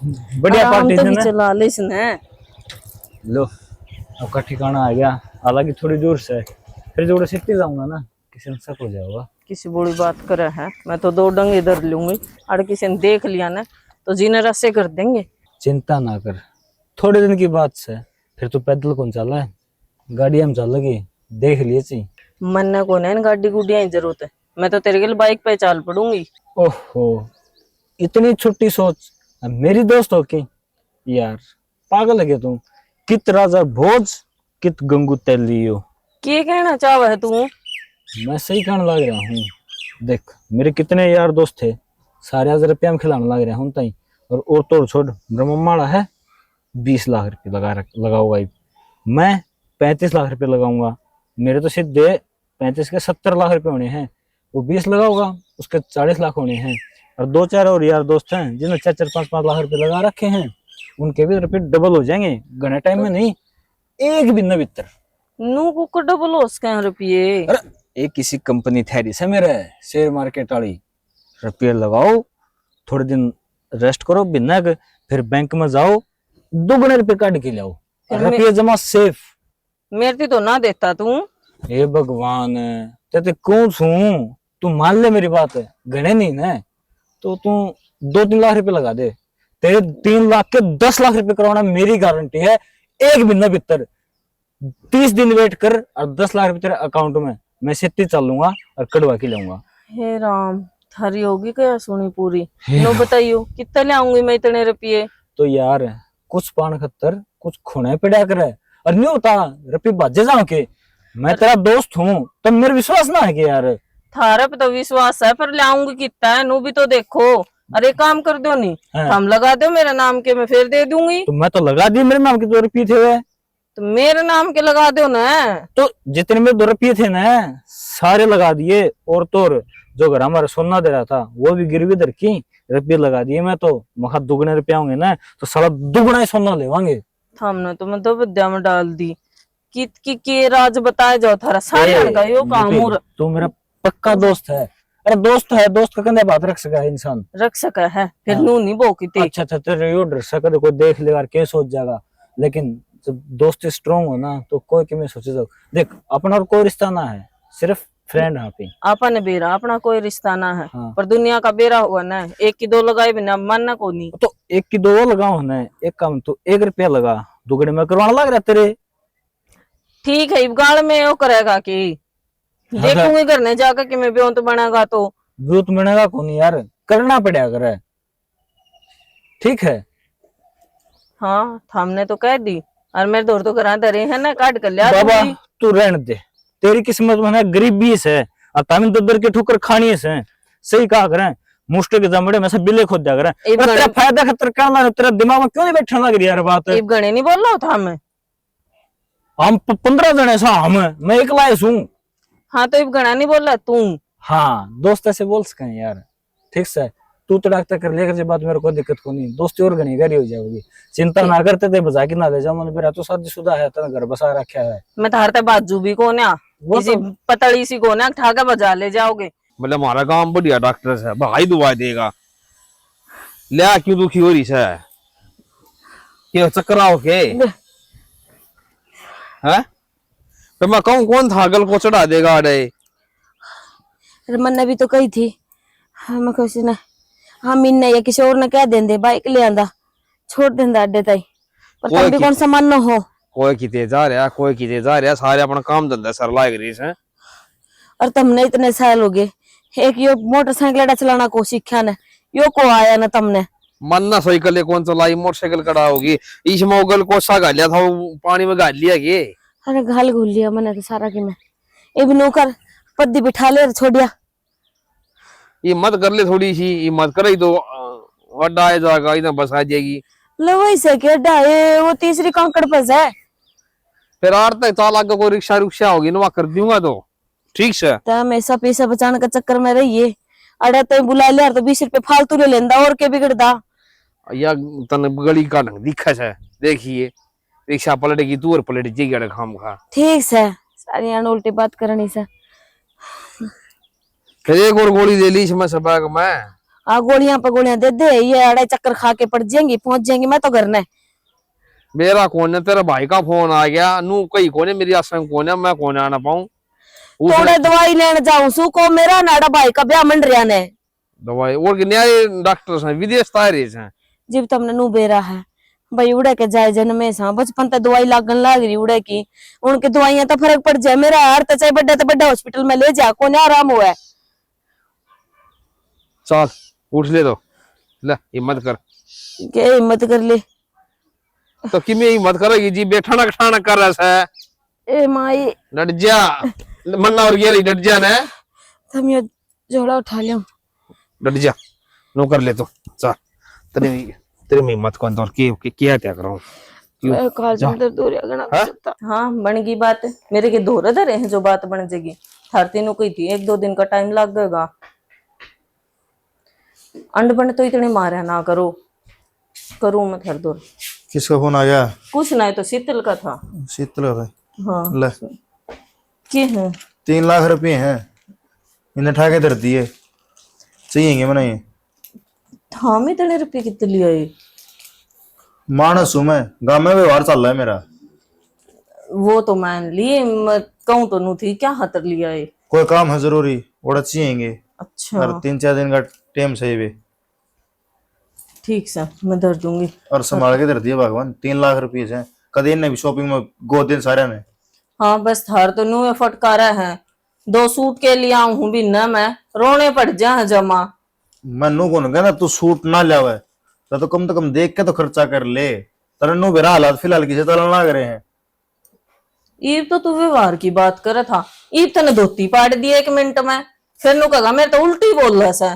बढ़िया आराम पार्टी तो थी भी ना। चला ले इसने। लो आपका ठिकाना आ गया हालांकि थोड़ी दूर से फिर जोड़े सीखते जाऊंगा ना किसी ने शक हो जाएगा। किसी बड़ी बात करे है मैं तो 2 डंग इधर लूंगी और किसी ने देख लिया ना तो जीने रस्से कर देंगे। चिंता ना कर थोड़े दिन की बात से फिर तू पैदल कौन चला है गाड़ी हम चल लगी देख लिए ची। मन को नहीं गाड़ी गुडिया की जरूरत है मैं तो तेरे के लिए बाइक पे चाल पड़ूंगी। ओहो इतनी छोटी सोच अब मेरी दोस्त हो के यार पागल है क्या तू। कित राजा भोज कित गंगू तेलियो क्या कहना चाह है तू। मैं सही कहने लग रहा हूँ। देख मेरे कितने यार दोस्त थे सारे 1000 रुपया में खिलाने लग रहे हूँ तई और तो छोड़ ब्रह्माड़ा है 20 लाख रुपये लगाऊंगा मैं 35 लाख रुपये लगाऊंगा मेरे तो सीधे 35 के 70 लाख रुपए होने हैं वो 20 लगाऊंगा उसके 40 लाख होने हैं और 2-4 और यार दोस्त हैं जिन्होंने 4-4 5-5 लाख रुपए लगा रखे हैं उनके भी रुपये डबल हो जाएंगे घने टाइम में नहीं एक भी न भीतर नू को डबल हो सके रुपये। अरे एक किसी कंपनी थैरी से मेरे शेयर मार्केट वाली रुपये लगाओ थोड़े दिन रेस्ट करो बिना फिर बैंक में जाओ 2 रुपये काट के लाओ रुपये जमा सेफ। मेरे तो ना देता तू। हे भगवान ते कौन छू तू मान ले मेरी बात है घने नहीं ना तो तू 2-3 लाख रुपए लगा दे तेरे 3 लाख के 10 लाख रुपए करवाना मेरी गारंटी है एक महीना भीतर 30 दिन वेट कर और 10 लाख रुपए तेरे अकाउंट में मैं सीधी चल लूंगा और कटवा के लाऊंगा। हे राम थारी होगी क्या सुनी पूरी नो बताइयो कितना ले आऊंगी मैं इतने रुपये। तो यार कुछ पान खत्तर कुछ खुने पड़ा करे और नहीं होता रुपये बाजे जाओ के मैं तेरा दोस्त हूँ तो मेरे विश्वास ना है कि यार थारा पे तो विश्वास है पर ले आऊंगी कितना है नु भी तो देखो। अरे काम कर दो नहीं हम लगा दो मेरा नाम के मैं फिर दे दूंगी। तो मैं तो लगा दी मेरे नाम के 2 रुपये थे वे तो मेरे नाम के लगा दो ना तो जितने में 2 रुपये थे ना सारे लगा दिए और तो जो घर हमारा सोना दे रहा था वो भी गिरवी दर की रुपये लगा दिए। मैं तो मखा 2 रुपये होंगे ना तो साला 2 ही सोना लेवांगे। हमने तो मैं तो विद्या में डाल दी कित की के राज बताए जाओ थारा सारे का यो काम तू मेरा पक्का दोस्त है। अरे दोस्त है दोस्त का कंधे बात रख सका है इंसान रख सका है फिर नू नहीं बोकी थी। अच्छा तेरे यो डर सका कोई देख लेगा क्या सोच जाएगा लेकिन जब दोस्ती स्ट्रॉन्ग हो ना तो कोई कि सोचे जाओ देख अपना और कोई रिश्ता ना है सिर्फ फ्रेंड है पे अपन बेरा अपना कोई रिश्ता ना है। हाँ। पर दुनिया का बेरा हुआ ना 1 की 2 लगाए बिना मानना को नहीं तो 1 की 2 लगाओ ना एक काम तो 1 रुपया लगा 2 में करवाना लग रहा तेरे। ठीक है गाड़ में वो करेगा कि देखूंगी करने जाकर कि मैं ब्यों तो बनेगा तो ब्यों बनेगा कौन यार करना पड़ेगा करे ठीक है। हाँ हमने तो कह दी और मेरे दौर तो करा दे रहे हैं ना काट कर लिया बाबा तू रहने दे तेरी किस्मत में ना गरीबी से तामिन दर के ठुकर खानी से सही कहा करें मुश्किल के जमड़े में से बिले खोद दिया करें तेरा फायदा खतर करना तेरा दिमाग में क्यों नहीं बैठने लग रही यार बात गणे नहीं बोल रहा था हमें हम 15 जने सा हम मैं एक लायस हूँ। हाँ तो इब गणा नहीं बोल रहा तू हाँ दोस्त ऐसे बोल सके यार, ठीक से तू तो डॉक्टर कर लेकर जे बात मेरे को दिक्कत को नहीं, दोस्ती और घनी गरी हो जाओगी। चिंता ना करते थे बजा के ना ले जाओ मन मेरा तो शादीशुदा है तो घर बसा रखा है। मैं थारते बाजू भी को ना वो किसी तो पतड़ी सी को ना ठाका बजा ले जाओगे। मतलब हमारा काम बढ़िया डॉक्टर से भाई दुआ देगा। ले क्यों दुखी हो रही है? क्यों चक्कर आओ के है? तो मैं कहूँ कौन था गल को चढ़ा देगा अरे? रमन ने भी तो कही थी, हाँ मैं किसी ने, हाँ मीन ने या किसी और ने कह देंदे बाइक ले आंदा छोड़ देंदा अड्डे ताई, पर तब भी कौन सा मन न हो। कोई किते जा रहा, कोई किते जा रहा, सारे अपना काम धंधा सर लाग रही है। और तुमने इतने साल हो गए, एक यो मोटरसाइकिल चलाना को सीखा ने, यो को आया ना तुमने। मन ना साइकिल कौन चलाई, मोटरसाइकिल कड़ा होगी। इस मोगल को सा गालिया था, पानी में गाल लिया के। अरे घाल घुल लिया मैंने तो सारा की मैं, ये भी नौकर पद्दी बिठा ले छोड़िया। ये मत कर ले थोड़ी सी, ये मत करे तो अड्डा आ जाएगा, इधर बस आ जाएगी। लो वैसे के अड्डा है, वो तीसरी कांकड़ पर है। फिर आर तक ताल आगे कोई रिक्शा रुक्शा होगी ना, कर दूंगा तो ठीक से। तो हमेशा पैसा बचाने का चक्कर में रहिए, अरे तो बुला लिया तो 20 रुपए फालतू ले लेंदा और के बिगड़दा। या तन गली का ढंग दिखा है, देखिए रिक्शा पलटेगी तू और पलट जाएगी खाम खा। ठीक से सारी आन उल्टी बात करनी से। फिर एक और गोली ले ली मैं सब मैं। आ गोलियां पर गोलियां दे दे, ये अड़े चक्कर खा के पड़ जाएंगी, पहुंच जाएंगी। मैं तो घर ने मेरा कौन है, तेरा भाई का फोन आ गया नू, कहीं कौन है मेरी आशा कौन है, मैं कौन आना पाऊं। थोड़े दवाई लेने जाऊं सू को मेरा नाड़ा भाई का ब्याह मंड रहा ने दवाई और न्याय डॉक्टर हैं विदेश तारे हैं। जीव तुमने नू बेरा है भाई उड़े के जाए जन्मे सा बचपन तक दवाई लागन लाग रही उड़े की, उनकी दवाइयां तो फर्क पड़ जाए। मेरा यार तो चाहे बड़ा हॉस्पिटल में ले जा, कोने आराम हुआ है। चल उठ ले तो, ले हिम्मत कर। के हिम्मत कर ले तो कि मैं हिम्मत करेगी जी, बैठा ना खाना कर रहा है। ए माई डट जा, मन्ना और गेरी डट जा ना, तुम ये जोड़ा उठा लियो, डट जा नो कर ले तो। चल तेरी में हिम्मत कौन तो क्या क्या करूं मैं काल जंदर दूर गना कर सकता। हाँ बन गई बात, मेरे के धोरे धरे हैं जो बात बन जाएगी। थारती नु कोई थी 1-2 दिन का टाइम लग गएगा। अंड बन तो इतने मारा ना करो, करूं मैं थर दूर। किसका फोन आ गया? कुछ ना तो शीतल का था। शीतल का था? हाँ ले के है 3 लाख रुपए हैं, इन्हें ठाके धर दिए, चाहिए मैंने ये। थाम इतने रुपये कितने लिए आए? मानस हूं मैं, गांव में व्यवहार चल रहा है मेरा। वो तो मान लिए, मैं कहूँ तो नू थी क्या हाथ लिया है। कोई काम है जरूरी ओड़ा चाहिए, अच्छा और 3-4 दिन का टाइम सही भी, ठीक से मैं धर दूंगी। और संभाल के धर दिए भगवान। 3 लाख रुपए से कदे ने भी शॉपिंग में गो दिन सारे ने। हाँ बस थार तो नू फटकारा है, 2 सूट के लिए आऊं हूँ भी न मैं रोने पड़ जा जमा। मैं नू कौन कहना तू सूट ना लावे तो कम से कम देख के तो खर्चा कर ले। तेरे नू बेरा हालात फिलहाल किसी तरह ना करे हैं। ईब तो तू व्यवहार की बात कर था, ईब तने धोती पाट दी 1 मिनट में, फिर नु कहा मेरे तो उल्टी बोल रहा सा।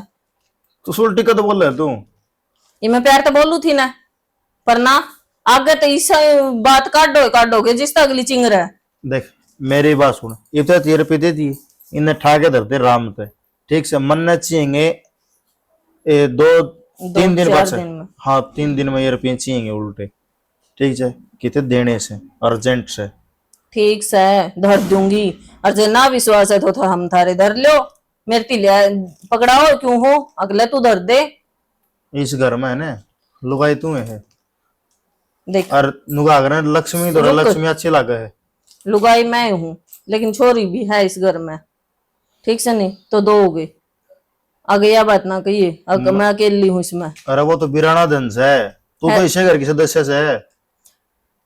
तू उल्टी का तो बोल रहा तू। ये मैं प्यार तो बोलू थी ना, पर ना आगे तो इस बात काटोगे जिस तक अगली चिंग रहा। देख मेरी बात सुन, ये तो 13 रुपये दे दिए, इन्हें ठाके धर दे राम पे, ठीक से मन न चाहिए 2-3 दिन बाद से। हाँ 3 दिन में ये रुपये चाहिए उल्टे, ठीक है कितने देने से अर्जेंट से। ठीक से धर दूंगी, और जो ना विश्वास है तो हम थारे धर लो, मेरे तिलिया पकड़ाओ क्यों हो, अगले तू धर दे। इस घर में है ना लुगाई तू है, देख और नुगा अगर लक्ष्मी तो लक्ष्मी अच्छी लगे है। लुगाई मैं हूँ लेकिन छोरी भी है इस घर में, ठीक से नहीं तो 2 हो गए। आगे यह बात ना कहिए मैं अकेली हूँ इसमें। अरे वो तो बिराना धन से है, तू तो इसे घर की सदस्य से है।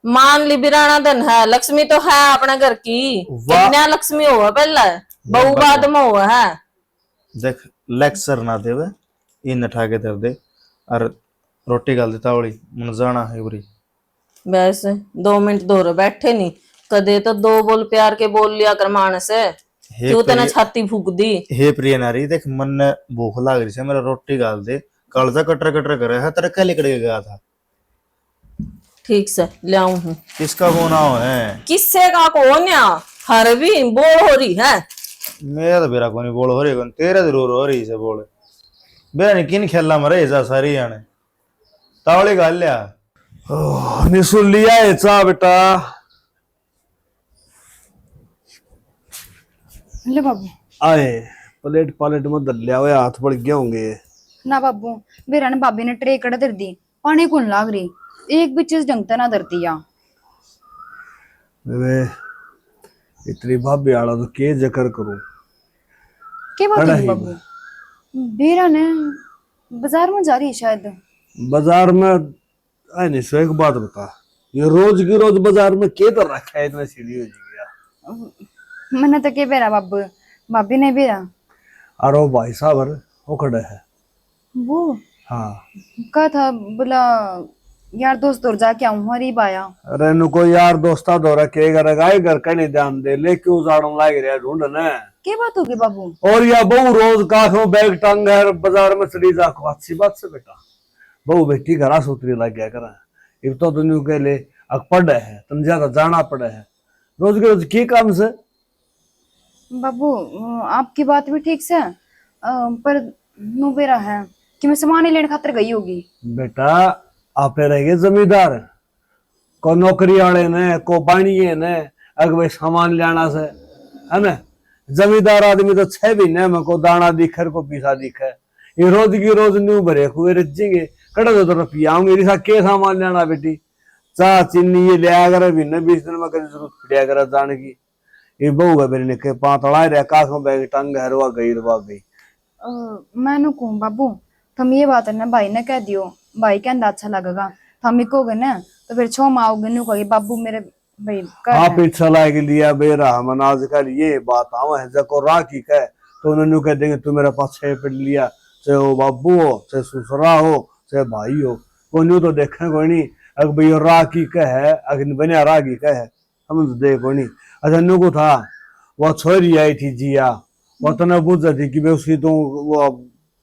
मान ली बिराना धन है, लक्ष्मी तो है अपने घर की, कन्या लक्ष्मी हुआ पहला बहू बाद में हुआ है। देख लेक्चर ना देवे, इन उठा के धर दे और रोटी गाल देता वड़ी मन जाना है बुरी। वैसे 2 मिनट दोरे बैठे नहीं, कदे तो 2 बोल प्यार के बोल लिया कर मानस है, क्यों तना छाती फूक दी। हे प्रिय नारी देख मन ने भूख लाग रही है, मेरा रोटी गाल दे, कलजा कटर कटर करे है तेरे क्या लेकर गया था। ठीक से ले आऊं हूँ। किसका फोन आओ है? किससे का कौन या हर भी बोल हो रही है, मेरा तो बेरा कोनी बोल हो रही कौन तेरा जरूर हो रही से बोल बेरा ने किन खेला मरे जा सारी जाने तावली गल या नहीं सुन लिया है चा बेटा। ले बाबू आए प्लेट पालेट में दलिया हुए हाथ पड़ गए होंगे। ना बाबू बेरा ने भाभी ने ट्रे कड़ धर दी पानी कौन लाग रही एक भी चीज ढंग ना धरती या वे इतनी भाभी आला तो के जिक्र करूं। के बात बड़ा है ही बाबू बेरा ने बाजार में जा रही है शायद। बाजार में आई नहीं सो एक बात बता ये रोज की रोज बाजार में के तो रखा है इतना सीढ़ी हो गया। मैंने तो के बेरा बाबू भाभी ने बेरा और वो भाई साहब वो खड़े है। वो हाँ कहा था बोला यार दोस्त और जाके आऊं हरी बाया। अरे नु कोई यार दोस्ता दो रखे घर का नहीं ध्यान दे लेके उजाड़न लाग रहा ढूंढने के बात होगी बाबू। और या बहु रोज काखों बैग टांग है बाजार में चली जा को अच्छी बात से बेटा बहु बेटी घरा सूत्री लग गया करा इब तो दुनिया के लिए अक पड़े है तुम ज्यादा जाना पड़े है रोज के रोज की काम से। बाबू आपकी बात भी ठीक से पर नु बेरा है कि मैं सामान ही लेने खातिर गई होगी। बेटा आपे रह गए जमींदार को नौकरी वाले ने को बाणिये ने अग भाई सामान लाना से है ना। जमींदार आदमी तो 6 महीने में को दाना दिखर को पीसा दिखे ये रोज की रोज न्यू भरे हुए रजेंगे कड़ा दो रुपया आऊंगे रिसा के सामान लेना बेटी चाह चीनी ये लिया कर भी न 20 दिन में कभी जरूरत पड़िया कर जाने की ये बहु है मेरे ने के पातला रहा काखों बैग टंग हरवा गई। मैंने कहूँ बाबू तुम ये बात है ना भाई ने कह दियो भाई कहना अच्छा लगेगा हम ही कहोगे ना तो फिर छो माओगे नु कहोगे बाबू मेरे भाई आप इच्छा लाग लिया बेरा मन आजकल ये बात आवा है जको राखी कह तो उन्होंने कह देंगे तू मेरे पास 6 पिट लिया चाहे वो बाबू हो चाहे ससुरा हो चाहे भाई हो को न्यू तो देखे कोई नहीं अग भाई राखी कह है अग बनिया राखी कह है हम तो देख कोई नहीं। अच्छा नु को था वो छोरी आई थी जिया वो तो न बुझ थी कि उसकी तो वो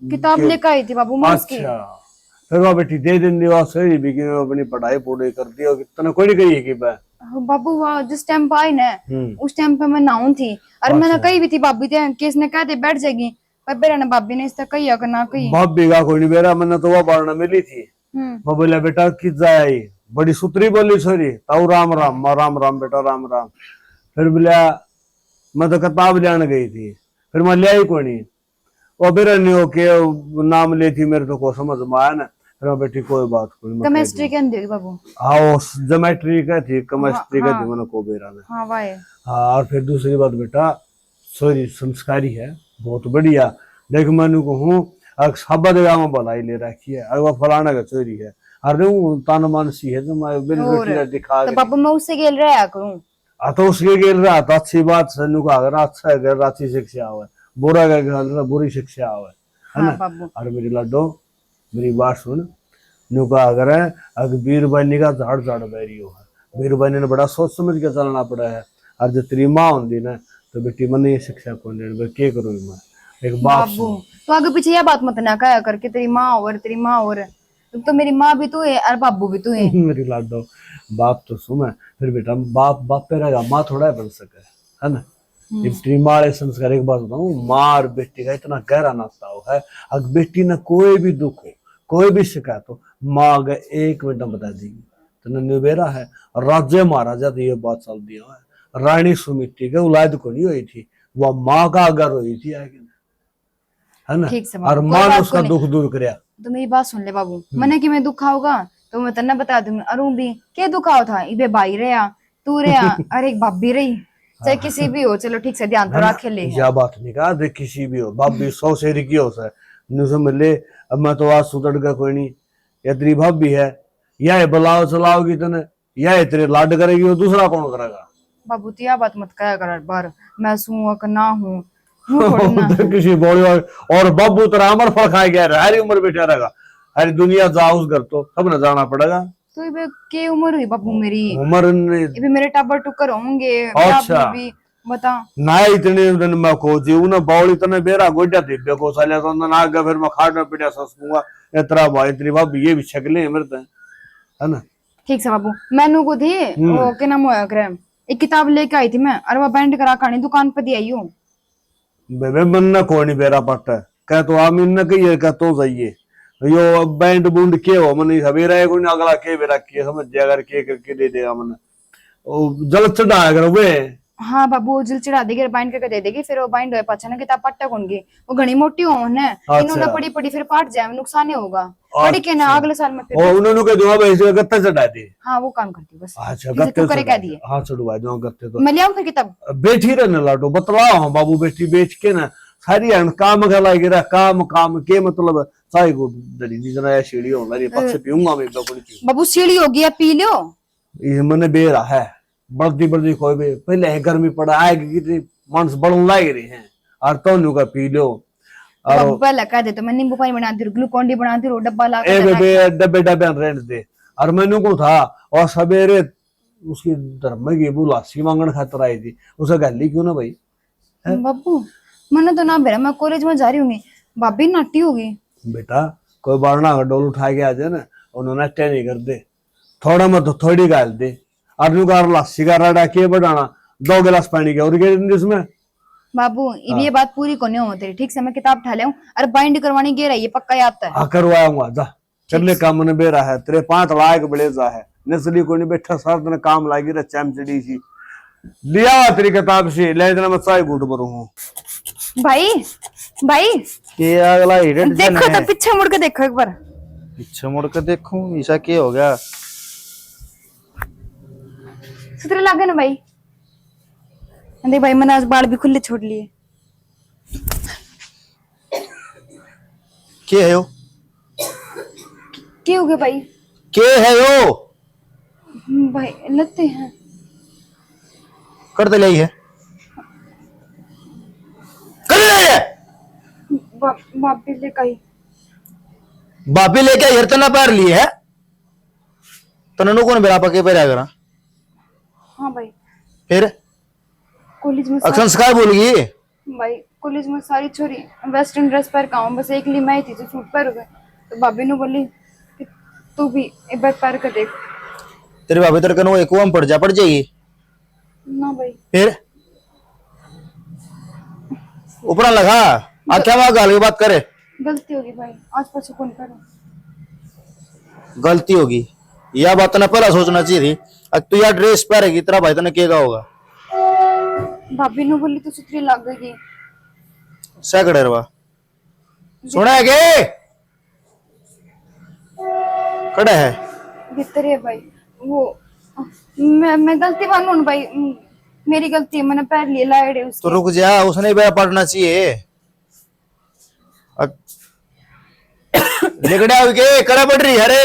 किताब लेकर आई थी बाबू मास की। अच्छा फिर वो बेटी दे दिन दी वो सही भी कि अपनी पढ़ाई पूरी कर दी और कितना कोई नहीं कही कि बाबू वहाँ जिस टाइम पे आई ना उस टाइम पे मैं नाउन थी और मैंने कही भी थी भाभी थे कि इसने कहते बैठ जाएगी पर बेरा ने भाभी ने इससे कही अगर ना कही भाभी का कोई नहीं बेरा मैंने तो वो बारना मिली थी वो बोला बेटा किस जाए बड़ी सुतरी बोली छोरी ताऊ राम राम राम राम बेटा राम राम। फिर बोला मैं तो किताब लेने गई थी फिर मैं ले आई कोई नहीं वो बेरा नहीं हो के नाम ले थी मेरे तो को समझ में आया ना फिर बेटी कोई बात कोई केमिस्ट्री के अंदर बाबू हाँ वो ज्योमेट्री का थी केमिस्ट्री का थी मैंने को बेरा ने हाँ वाह हाँ। और फिर दूसरी बात बेटा सॉरी संस्कारी है बहुत बढ़िया देख मैंने कहूँ अगर साबा देगा में भलाई ले रखी है अगर वो फलाना का चोरी है अरे वो तान मानसी है तो मैं बेटी दिखा तो बाबू मैं उससे गेल रहा करूँ तो उसके गेल रहा तो अच्छी बात सन्नू का अगर अच्छा है अगर अच्छी शिक्षा हो बुरा का अगर बुरी शिक्षा हो है ना। और मेरी लड्डो मेरी बात सुन नु का अगर है अगर बीरबानी का झाड़ झाड़ बैरी हो है बीरबानी ने बड़ा सोच समझ के चलना पड़ा है और जो तेरी माँ होती ना तो बेटी मन ये शिक्षा कौन दे के करूँ मैं एक बाप तो आगे पीछे यह बात मत ना कहा करके तेरी माँ और तेरी माँ और तो मेरी माँ भी तू है और बाबू भी तू है। मेरी लाडो बाप तो सुन फिर बेटा बाप बाप पे रहेगा माँ थोड़ा बन सके है ना। तेरी माँ संस्कार एक बात बताऊँ माँ और बेटी का इतना गहरा नाता हो है अगर बेटी ने कोई भी दुख हो कोई भी शिकायत हो माँ अगर 1 मिनट में बता देगी तो निबेरा है। राज्य महाराजा तो ये बात चल दिया है रानी सुमित्री के औलाद को नहीं हुई थी वह माँ का अगर हुई थी है ना और माँ ने उसका दुख दूर कराया। तो मेरी बात सुन ले बाबू मैंने कि मैं दुखा होगा तो मैं तन्ना बता दूंगी अरु भी क्या दुखा था इबे भाई रहा तू रहा और एक भाभी रही चाहे किसी भी हो चलो ठीक से ध्यान तो रखे ले या बात नहीं कहा देख किसी भी हो भाभी 100 शेरी की हो सर समझ ले अब मैं तो आज सुतड़ का कोई नहीं या तेरी भाभी है या बुलाओ चलाओगी तने या तेरे लाड करेगी वो दूसरा कौन करेगा। बाबू तो यह बात मत कहा कर बार मैं सू ना हूँ किसी बोली और बाबू तेरा अमर फल खाए गया हरी उम्र बैठा रहेगा हरी दुनिया जाओ उस घर तो सब न जाना पड़ेगा। तो इबे के उम्र हुई बाबू मेरी उम्र इबे मेरे टाबर टुकर होंगे अच्छा भी बता ना इतने दिन मैं को जीव न बावली तने बेरा गोड्या थी बेको साले तो ना गया फिर मैं खाट में पिटिया ससूंगा इतना भाई तेरी भाभी ये भी शक्लें मेरे है ना। ठीक से बाबू मैनू को थी वो के नाम होया करे एक किताब लेके आई थी मैं और वो बैंड करा कहानी दुकान पे दी आई हूँ बेबे मन न कोनी बेरा पट कह तो आमीन न कहिए कह तो जाइए यो बैंड बूंड के हो मन सवेरा है कोई अगला के बेरा के समझ जा अगर के करके दे देगा मन ओ जल चढ़ा कर वे हाँ बाबू वो जल चढ़ा देगी बाइंड करके दे देगी फिर वो बाइंड होए पाछा ना किताब पट्टा कौनगी वो घनी मोटी हो ने इन्होंने पड़ी पड़ी फिर पाट जाए नुकसान ही होगा पड़ी के ना अगले साल में ओ फिर उन्होंने कह दो ऐसे गत्ता चढ़ा दे हाँ वो काम करती बस अच्छा जिसे गत्ते तू करे कह दिए हाँ चढ़वा दो गत्ते तो मैं ले आऊं फिर किताब बैठी रहने लाटो बतलाओ हम बाबू बेटी बेच के ना सारी हन काम गला गिरा काम काम के मतलब साई को दरी दी जना सीढ़ी हो रही पक्ष पीऊंगा मैं बड़ी पी बाबू सीढ़ी होगी या पी लो ये मने बेरा है बढ़ती बढ़ती कोई भी पहले है गर्मी पड़ा आएगी कितनी मानस बढ़न लाग रही है और तो नु का पी लो और बाबू पहले कह दे तो मैं नींबू पानी बना दी ग्लूकोन डी बना दी रो डब्बा ला ए के बेबे डब्बे डब्बे रेंट दे और मैंने को था और सवेरे उसकी धर्म की बुलासी मांगन खातर आई थी उसे गली क्यों ना भाई बाबू मैंने तो ना बेरा मैं कॉलेज में जा रही हूँ भाभी नाटी होगी बेटा कोई बारना का डोल उठा के आ जाए ना उन्होंने टे नहीं कर दे थोड़ा मत थोड़ी गाल दे आदमी का लस्सी का राडा के बढ़ाना 2 गिलास पानी के और इसमें बाबू ये बात पूरी को नहीं हो तेरी ठीक से मैं किताब उठा ले और बाइंड करवानी गे रही है पक्का याद है हाँ करवाऊंगा जा चलने काम ने बेरा है तेरे 5 लाख बड़ेजा है नसली को नहीं बैठा सार दिन काम लागी रे चमचड़ी सी लिया तेरी किताब से ले देना मैं चाय घूट भरू हूँ भाई भाई ये अगला हिडन देखो तो पीछे मुड़ के देखो एक बार पीछे मुड़ के देखूं ऐसा क्या हो गया सुतरे लागे ना भाई देख भाई मैंने आज बाल भी खुले छोड़ लिए के है यो क्या हो गया भाई के है यो भाई लगते हैं करते ले है कर ले है वापिस ले कही बापी लेके हिरतना पैर लिए है तननु कौन बेरा पके पैर आगरा हाँ भाई फिर कॉलेज में संस्कार बोलगी भाई कॉलेज में सारी छोरी वेस्टर्न ड्रेस पहन का बस एक ली मैं थी जो सूट पहन गए तो भाभी ने बोली कि तू भी एक बार पहन कर देख तेरे भाभी तेरे कनो एक कुआं पड़ जाएगी ना भाई फिर ऊपर लगा आख्या वहां गाल की बात करे गलती होगी भाई आज पास कौन करो गलती होगी यह बात ना पहला सोचना चाहिए थी अब तू यार ड्रेस पहनेगी तेरा भाई तने केगा होगा भाभी ने बोली तो सुतरी लग गई सैकड़ेरवा सुना है के कड़ा है भीतर है भाई वो मैं गलती मानू भाई मेरी गलती है मैंने पैर लिए लाए तो उसके रुक जा उसने भी पढ़ना चाहिए लिगड़ा के कड़ा पड़ रही है रे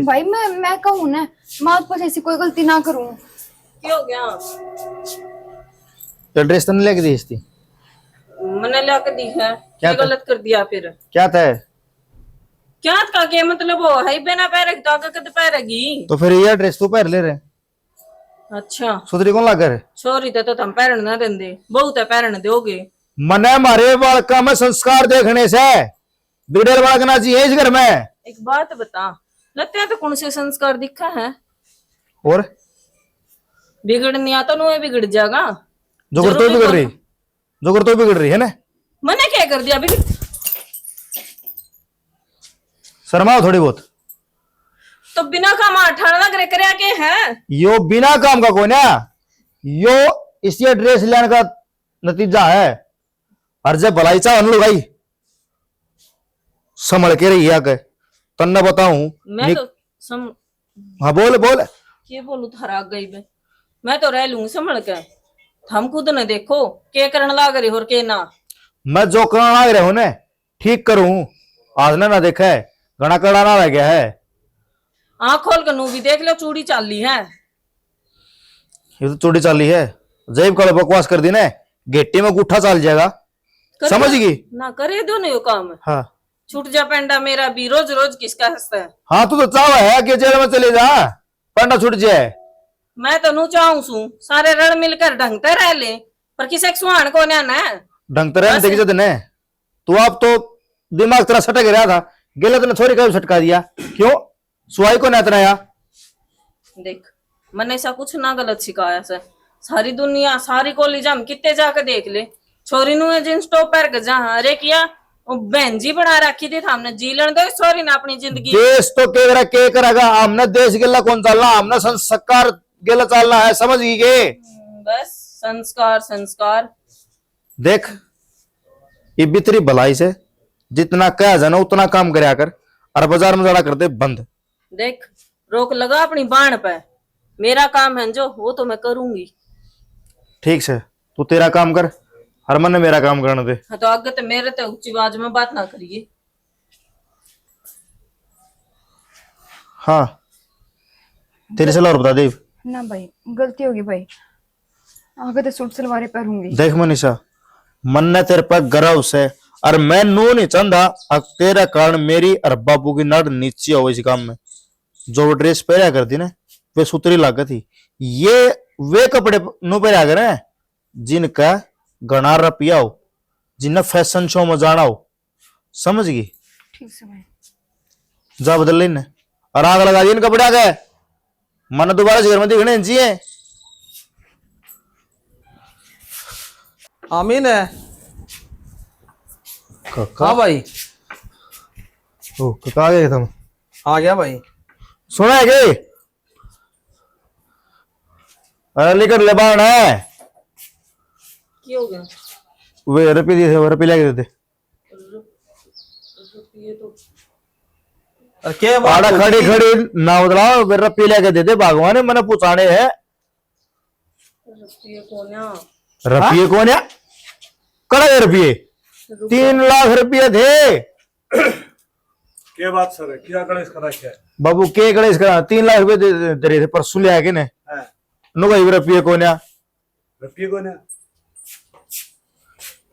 भाई मैं कहूँ ना मैं आपको ऐसी कोई गलती ना करूँ क्या हो गया तो ड्रेस तने लेके दी थी मैंने लाके दी है क्या गलत कर दिया फिर क्या था क्या का के मतलब वो है बिना पैर तो कद पैरेगी तो फिर ये ड्रेस तू पहन ले रहे अच्छा सुधरी कौन लग रहे छोरी तो तुम पैरण ना देंदे बहुत है पैरण दोगे मने मारे बालका में संस्कार देखने से बिगड़े बालकना चाहिए इस घर में एक बात बता लगता है तो कौन से संस्कार दिखा है और बिगड़नी आता नो बिगड़ जाएगा जो कर तो बिगड़ रही जो कर तो बिगड़ रही है ना मैंने क्या कर दिया अभी शर्माओ थोड़ी बहुत तो बिना काम अठारह करे करे के है यो बिना काम का कोई ना यो इसी ड्रेस लेने का नतीजा है और जब भलाई चाह भाई संभल के रही है के तन्ने बताऊं मैं तो हाँ बोल बोल ये बोलू थारा गई मैं तो रह लूंगी संभल के हम खुद न देखो के करने लाग रही और के ना मैं जो करना लग रहे हो ने ठीक करूं आज ना देखा है घना कड़ा ना रह गया है आँख खोल कर नू भी देख लो चूड़ी चाली है ये तो चोरी चाली है जैब कल बकवास कर दी ने गेट्टी में गुठा चाल जाएगा समझ गई ना करे दो नहीं काम हाँ छूट जा पेंडा मेरा भी रोज रोज किसका हंसता है हाँ तू तो चाव है कि जेल में चले जा पंडा छूट जाए मैं तो नू चाहूं सू सारे रण मिलकर ढंगते रह ले पर किसे सुहान को ना ढंग तरह देखी जद ने तू आप तो दिमाग तेरा सटक रहा था गेले तने छोरी का सटका दिया क्यों सुहाई को ना तनाया देख मैंने ऐसा कुछ ना गलत सिखाया से सारी दुनिया सारी कॉलेज हम कितने जाके देख ले, छोरी नु जींस टॉप पहन के जहां अरे किया वो बहन जी बना रखी थी हमने जी लेने दो छोरी ने अपनी जिंदगी। देश तो के करेगा, हमने देश गेला कौन चलना, हमने संस्कार गेला चलना है, समझ गई के? बस संस्कार संस्कार। देख ये बितरी भलाई से जितना कहा जाना उतना काम करया कर, और बाजार में जरा कर दे बंद। देख रोक लगा अपनी बाण पे, मेरा काम है जो वो तो मैं करूंगी। ठीक से तू तेरा काम कर, हरमन ने मेरा काम करने दे। हाँ तो आगे तो मेरे तो ऊंची आवाज में बात ना करिए। हाँ तेरे से और बता दे। ना भाई गलती होगी भाई, आगे तो सूट सलवारें पहनूंगी। देख मनीषा, मन ने तेरे पर गर्व से, और मैं नू नहीं चाहता अब तेरे कारण मेरी और बाबू की नड़ नीचे हो इस काम में। जो ड्रेस पहना करती ना वे सुतरी लागत थी, ये वे कपड़े नू पहना करे जिनका घना रुपया हो, जिन्हें फैशन शो में जाना हो, समझ गई? ठीक से भाई। जा बदल लेना और आग लगा दी इन कपड़े आ गए, मन दोबारा घर में दिखने चाहिए। आमीन है। हाँ भाई ओ कहा गए तुम? आ गया भाई। सुना है कि अरे लेकर ले बाण है, क्या हो गया? वे रुपये दिए थे, वो रुपये लेके देते। अरे क्या बात आड़ा होती खड़ी थी? खड़ी ना बदलाओ, वे रुपये लेके देते। भगवान मैंने पूछाने है रुपये कौन है? रुपये कौन है? कड़े रुपये 3 लाख रुपये थे। क्या बात सर है, क्या गणेश करा क्या है? बाबू के गणेश का 3 लाख रुपये दे रहे थे, परसों ले आके ने हाँ, नो भाई रुपये कौन है? रुपये को ना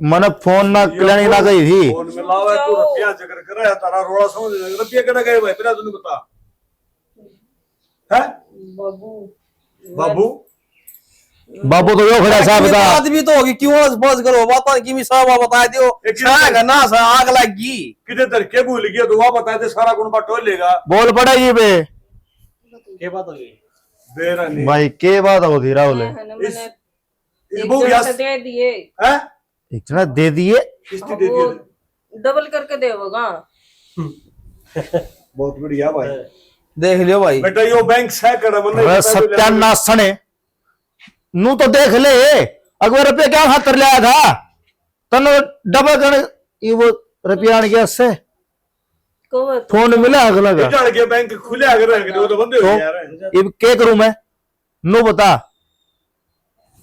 मन फोन ना कल्याणी ना गई थी। फोन में लावा है, तू रुपया जिक्र करा है, तारा रोड़ा समझ ले, रुपये कना गए भाई बिना तुमने बता है बाबू बाबू। बाबू तो यो खड़ा साहब बता। बात भी तो होगी, क्यों बस करो बात की मी साहब बता दियो। एक चीज- छाएगा ना सा आग लगी। कितने तरीके भूल गया तो वह बता दे, सारा गुण बटोर लेगा। बोल पड़ा ये बे क्या बात होगी बेरा नहीं भाई, के बात होती राहुल मैंने इस वो व्यास दे दिए, है इतना दे दिए। किसकी दे वो दिए? डबल करके देगा। बहुत बढ़िया भाई। देख लियो भाई। बेटा यो बैंक से कर मन अरे सत्यानाश सने नू तो देख ले, अगर रुपये क्या खातर ले आया था तन डबल कर ये वो रुपया आने गया से फोन मिला अगला का चढ़ के बैंक खुले अगर वो तो बंदे हो गए यार। अब क्या करूं मैं? नो बता,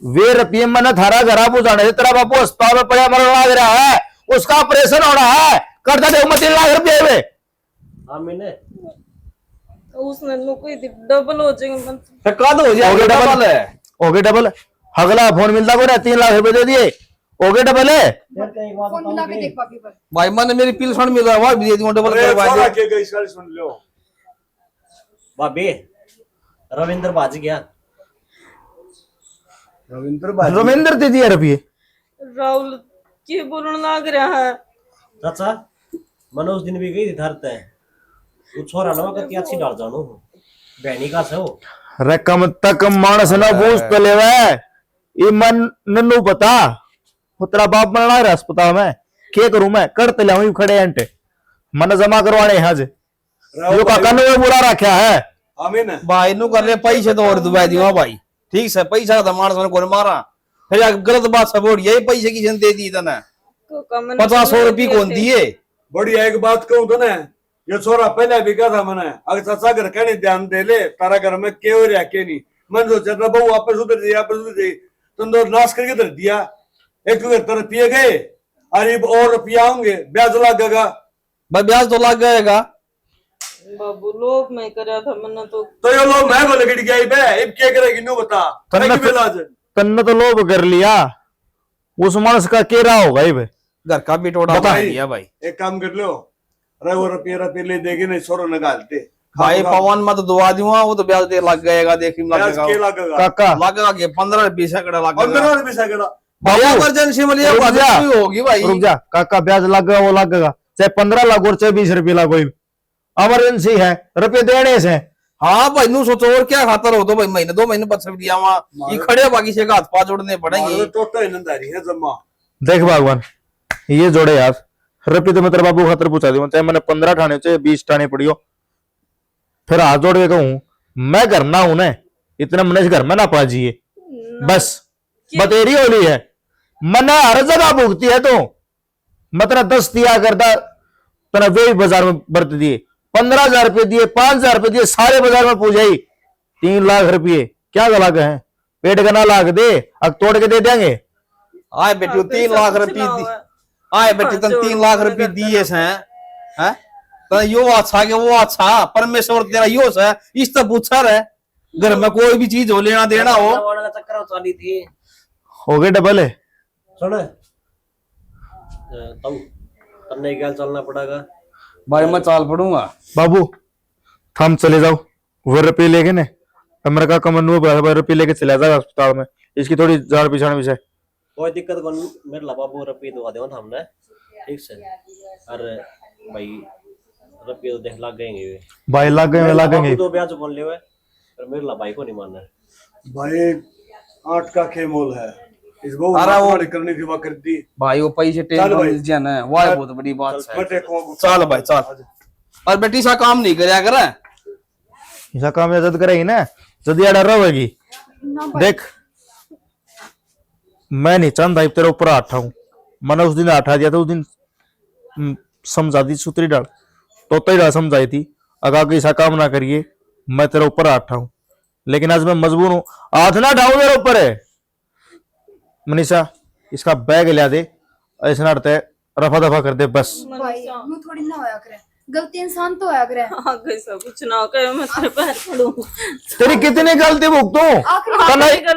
वे रुपये मैंने थारा घरा पहुंचाने से तेरा बापू अस्पताल में पड़ा मरण लग रहा है, उसका ऑपरेशन हो रहा है, करता दे 3 लाख रुपये में। उसने नु कोई डबल हो जाएगा। तो कद हो जाएगा डबल है। ओके डबल अगला फोन मिलता को 3 लाख रुपए दे दिए, ओके डबल है। फोन मिला के देख पापी पर। भाई मैंने मेरी पिल फंड मिल रहा है, भी दे दूंगा डबल अरे करवा छोड़ा दे। के गई सारी सुन लो भाभी रविंद्र बाज गया। रविंद्र भाई रविंद्र दे दिया रुपये। राहुल की बोलने लग रहा है। चाचा मैंने उस दिन भी गई थी धरते वो छोरा ना कति अच्छी डाल जानो बहनी का से वो अरे कम तक मानस न बूझ पे ले ये मन नन्नू पता वो तेरा बाप मरना है अस्पताल में, क्या करूं मैं? करते लाऊं खड़े अंटे मन जमा करवाने यहाँ से यो काका ने बुरा रखा है। आमीन भाई नु कर ले पैसे तो और दुबा दियो भाई। ठीक से पैसा तो मानस को मारा, फिर यार गलत बात सब यही पैसे की दे दी तने 50-100 रुपये कौन दिए। बढ़िया एक बात कहूं तो ना, ये छोरा पहले भी कहा था मैंने, अगर चाचा घर कहने ध्यान दे ले तारा घर में के हो रहा के नहीं, मन सोचा था बहु वापस उधर जाइए तुम तो नाश करके धर दिया। एक तरफ पिए गए अरे और रुपया होंगे, ब्याज लगेगा भाई ब्याज तो लग जाएगा। बाबू लोग मैं करा था मैंने तो ये लोग मैं बोले गया अब क्या करेगी नो बता तन्ने तो लोभ कर लिया, उस मानस का के रहा होगा ये घर का भी टोटा बता दिया भाई। एक काम कर लो, अरे वो रुपये ले देगे नहीं छोरो निकालते भाई पवन मत दुआ दूंगा, वो तो ब्याज दे लग जाएगा। देखी ब्याज के लगेगा लगेगा काका लगेगा कि 15-20 सैकड़ा लगेगा। 15 सैकड़ा भाई इमरजेंसी में लिया रुक जा। होगी भाई। रुक जा काका, ब्याज लगेगा वो लगेगा, चाहे 15 लाख और चाहे 20 रुपये लाख, कोई इमरजेंसी है रुपये देने से हाँ भाई नू सोचो और क्या खातर हो तो भाई महीने 2 महीने बच्चे भी दिया वहां ये खड़े बाकी से हाथ पांव जोड़ने पड़ेंगे। तो ईमानदारी है जम्मा। देख भगवान ये जोड़े यार, रुपये तो मैं तेरे बाबू खातर पूछा दी, चाहे मैंने 15 ठाने चाहे 20 ठाने पड़ी हो, फिर हाथ जोड़ के कहूं मैं घर ना हूं ना, इतना मन घर में ना पाजिए बस बतेरी होली है। मना हर जगह भुगती है तो मैं तेरा 10 दिया करता, तेरा वे बाजार में बरत दिए, 15,000 रुपये दिए, 5,000 रुपये दिए, सारे बाजार में पूजाई 3 लाख रुपये क्या गला के हैं, पेट का ना लाग दे अब तोड़ के दे देंगे। आए बेटी 3 लाख रुपये दी, आए बेटी तन 3 लाख रुपये दिए हैं तो यो अच्छा के वो अच्छा, परमेश्वर तेरा यो है इस तो पूछा है घर में कोई भी चीज हो लेना देना हो चक्कर चाली थी हो गए डबल है। सुन तब तन्ने क्या चलना पड़ेगा भाई मैं चाल पड़ूंगा। बाबू थम चले जाओ, वो रुपये लेके ने मेरे का कमन रुपये लेके चला जाएगा अस्पताल में, इसकी थोड़ी जान पहचान भी है। कोई दिक्कत कौन मेरे ला बाबू रुपये दवा दे हमने ठीक से। अरे भाई रुपये तो देख लग गएंगे भाई लग गए तो ब्याज बोल ले पर मेरे ला भाई को नहीं मानना भाई 8 का खेमोल है इसको अरे वो करने की बात कर दी भाई वो पैसे टेल मिल जाए ना वो बहुत बड़ी बात है। चल भाई चल और बेटी सा काम नहीं करया करे ऐसा काम इज्जत करेगी ना जल्दी डर रहेगी। देख मैं नहीं चाहता तेरे ऊपर आठा हूं, मैंने उस दिन आठा दिया था, उस दिन समझा दी सुतरी डाल तो डाल समझाई थी अगर ऐसा काम ना करिए मैं तेरे ऊपर आठा हूं, लेकिन आज मैं मजबूर हूं, हाथ ना ढाऊ मेरे ऊपर है। मनीषा इसका बैग लिया दे, ऐसे ना रफा दफा कर दे बस। भाई नु थोड़ी ना होया करे, गलती इंसान तो होया करे। आगे सब कुछ ना कहे मैं तेरे पैर पड़ूं। तेरी कितनी गलती भुगतू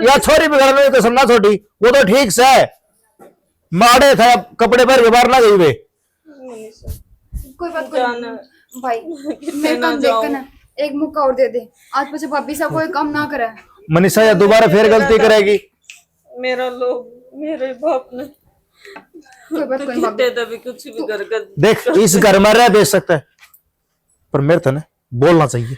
या छोरी बिगड़ने तो सुनना छोटी वो तो ठीक से माड़े था कपड़े पर बाहर ना गई वे। कोई बात कोई भाई मैं काम देख कर ना एक मौका और दे दे, आज पीछे भाभी सा कोई काम ना करे। मनीषा या दोबारा फिर गलती करेगी मेरा लोग मेरे बाप ने कोई बात कोई कहते तभी कुछ भी कर देख इस घर में रह बेच सकता है पर मेरे तो ना बोलना चाहिए।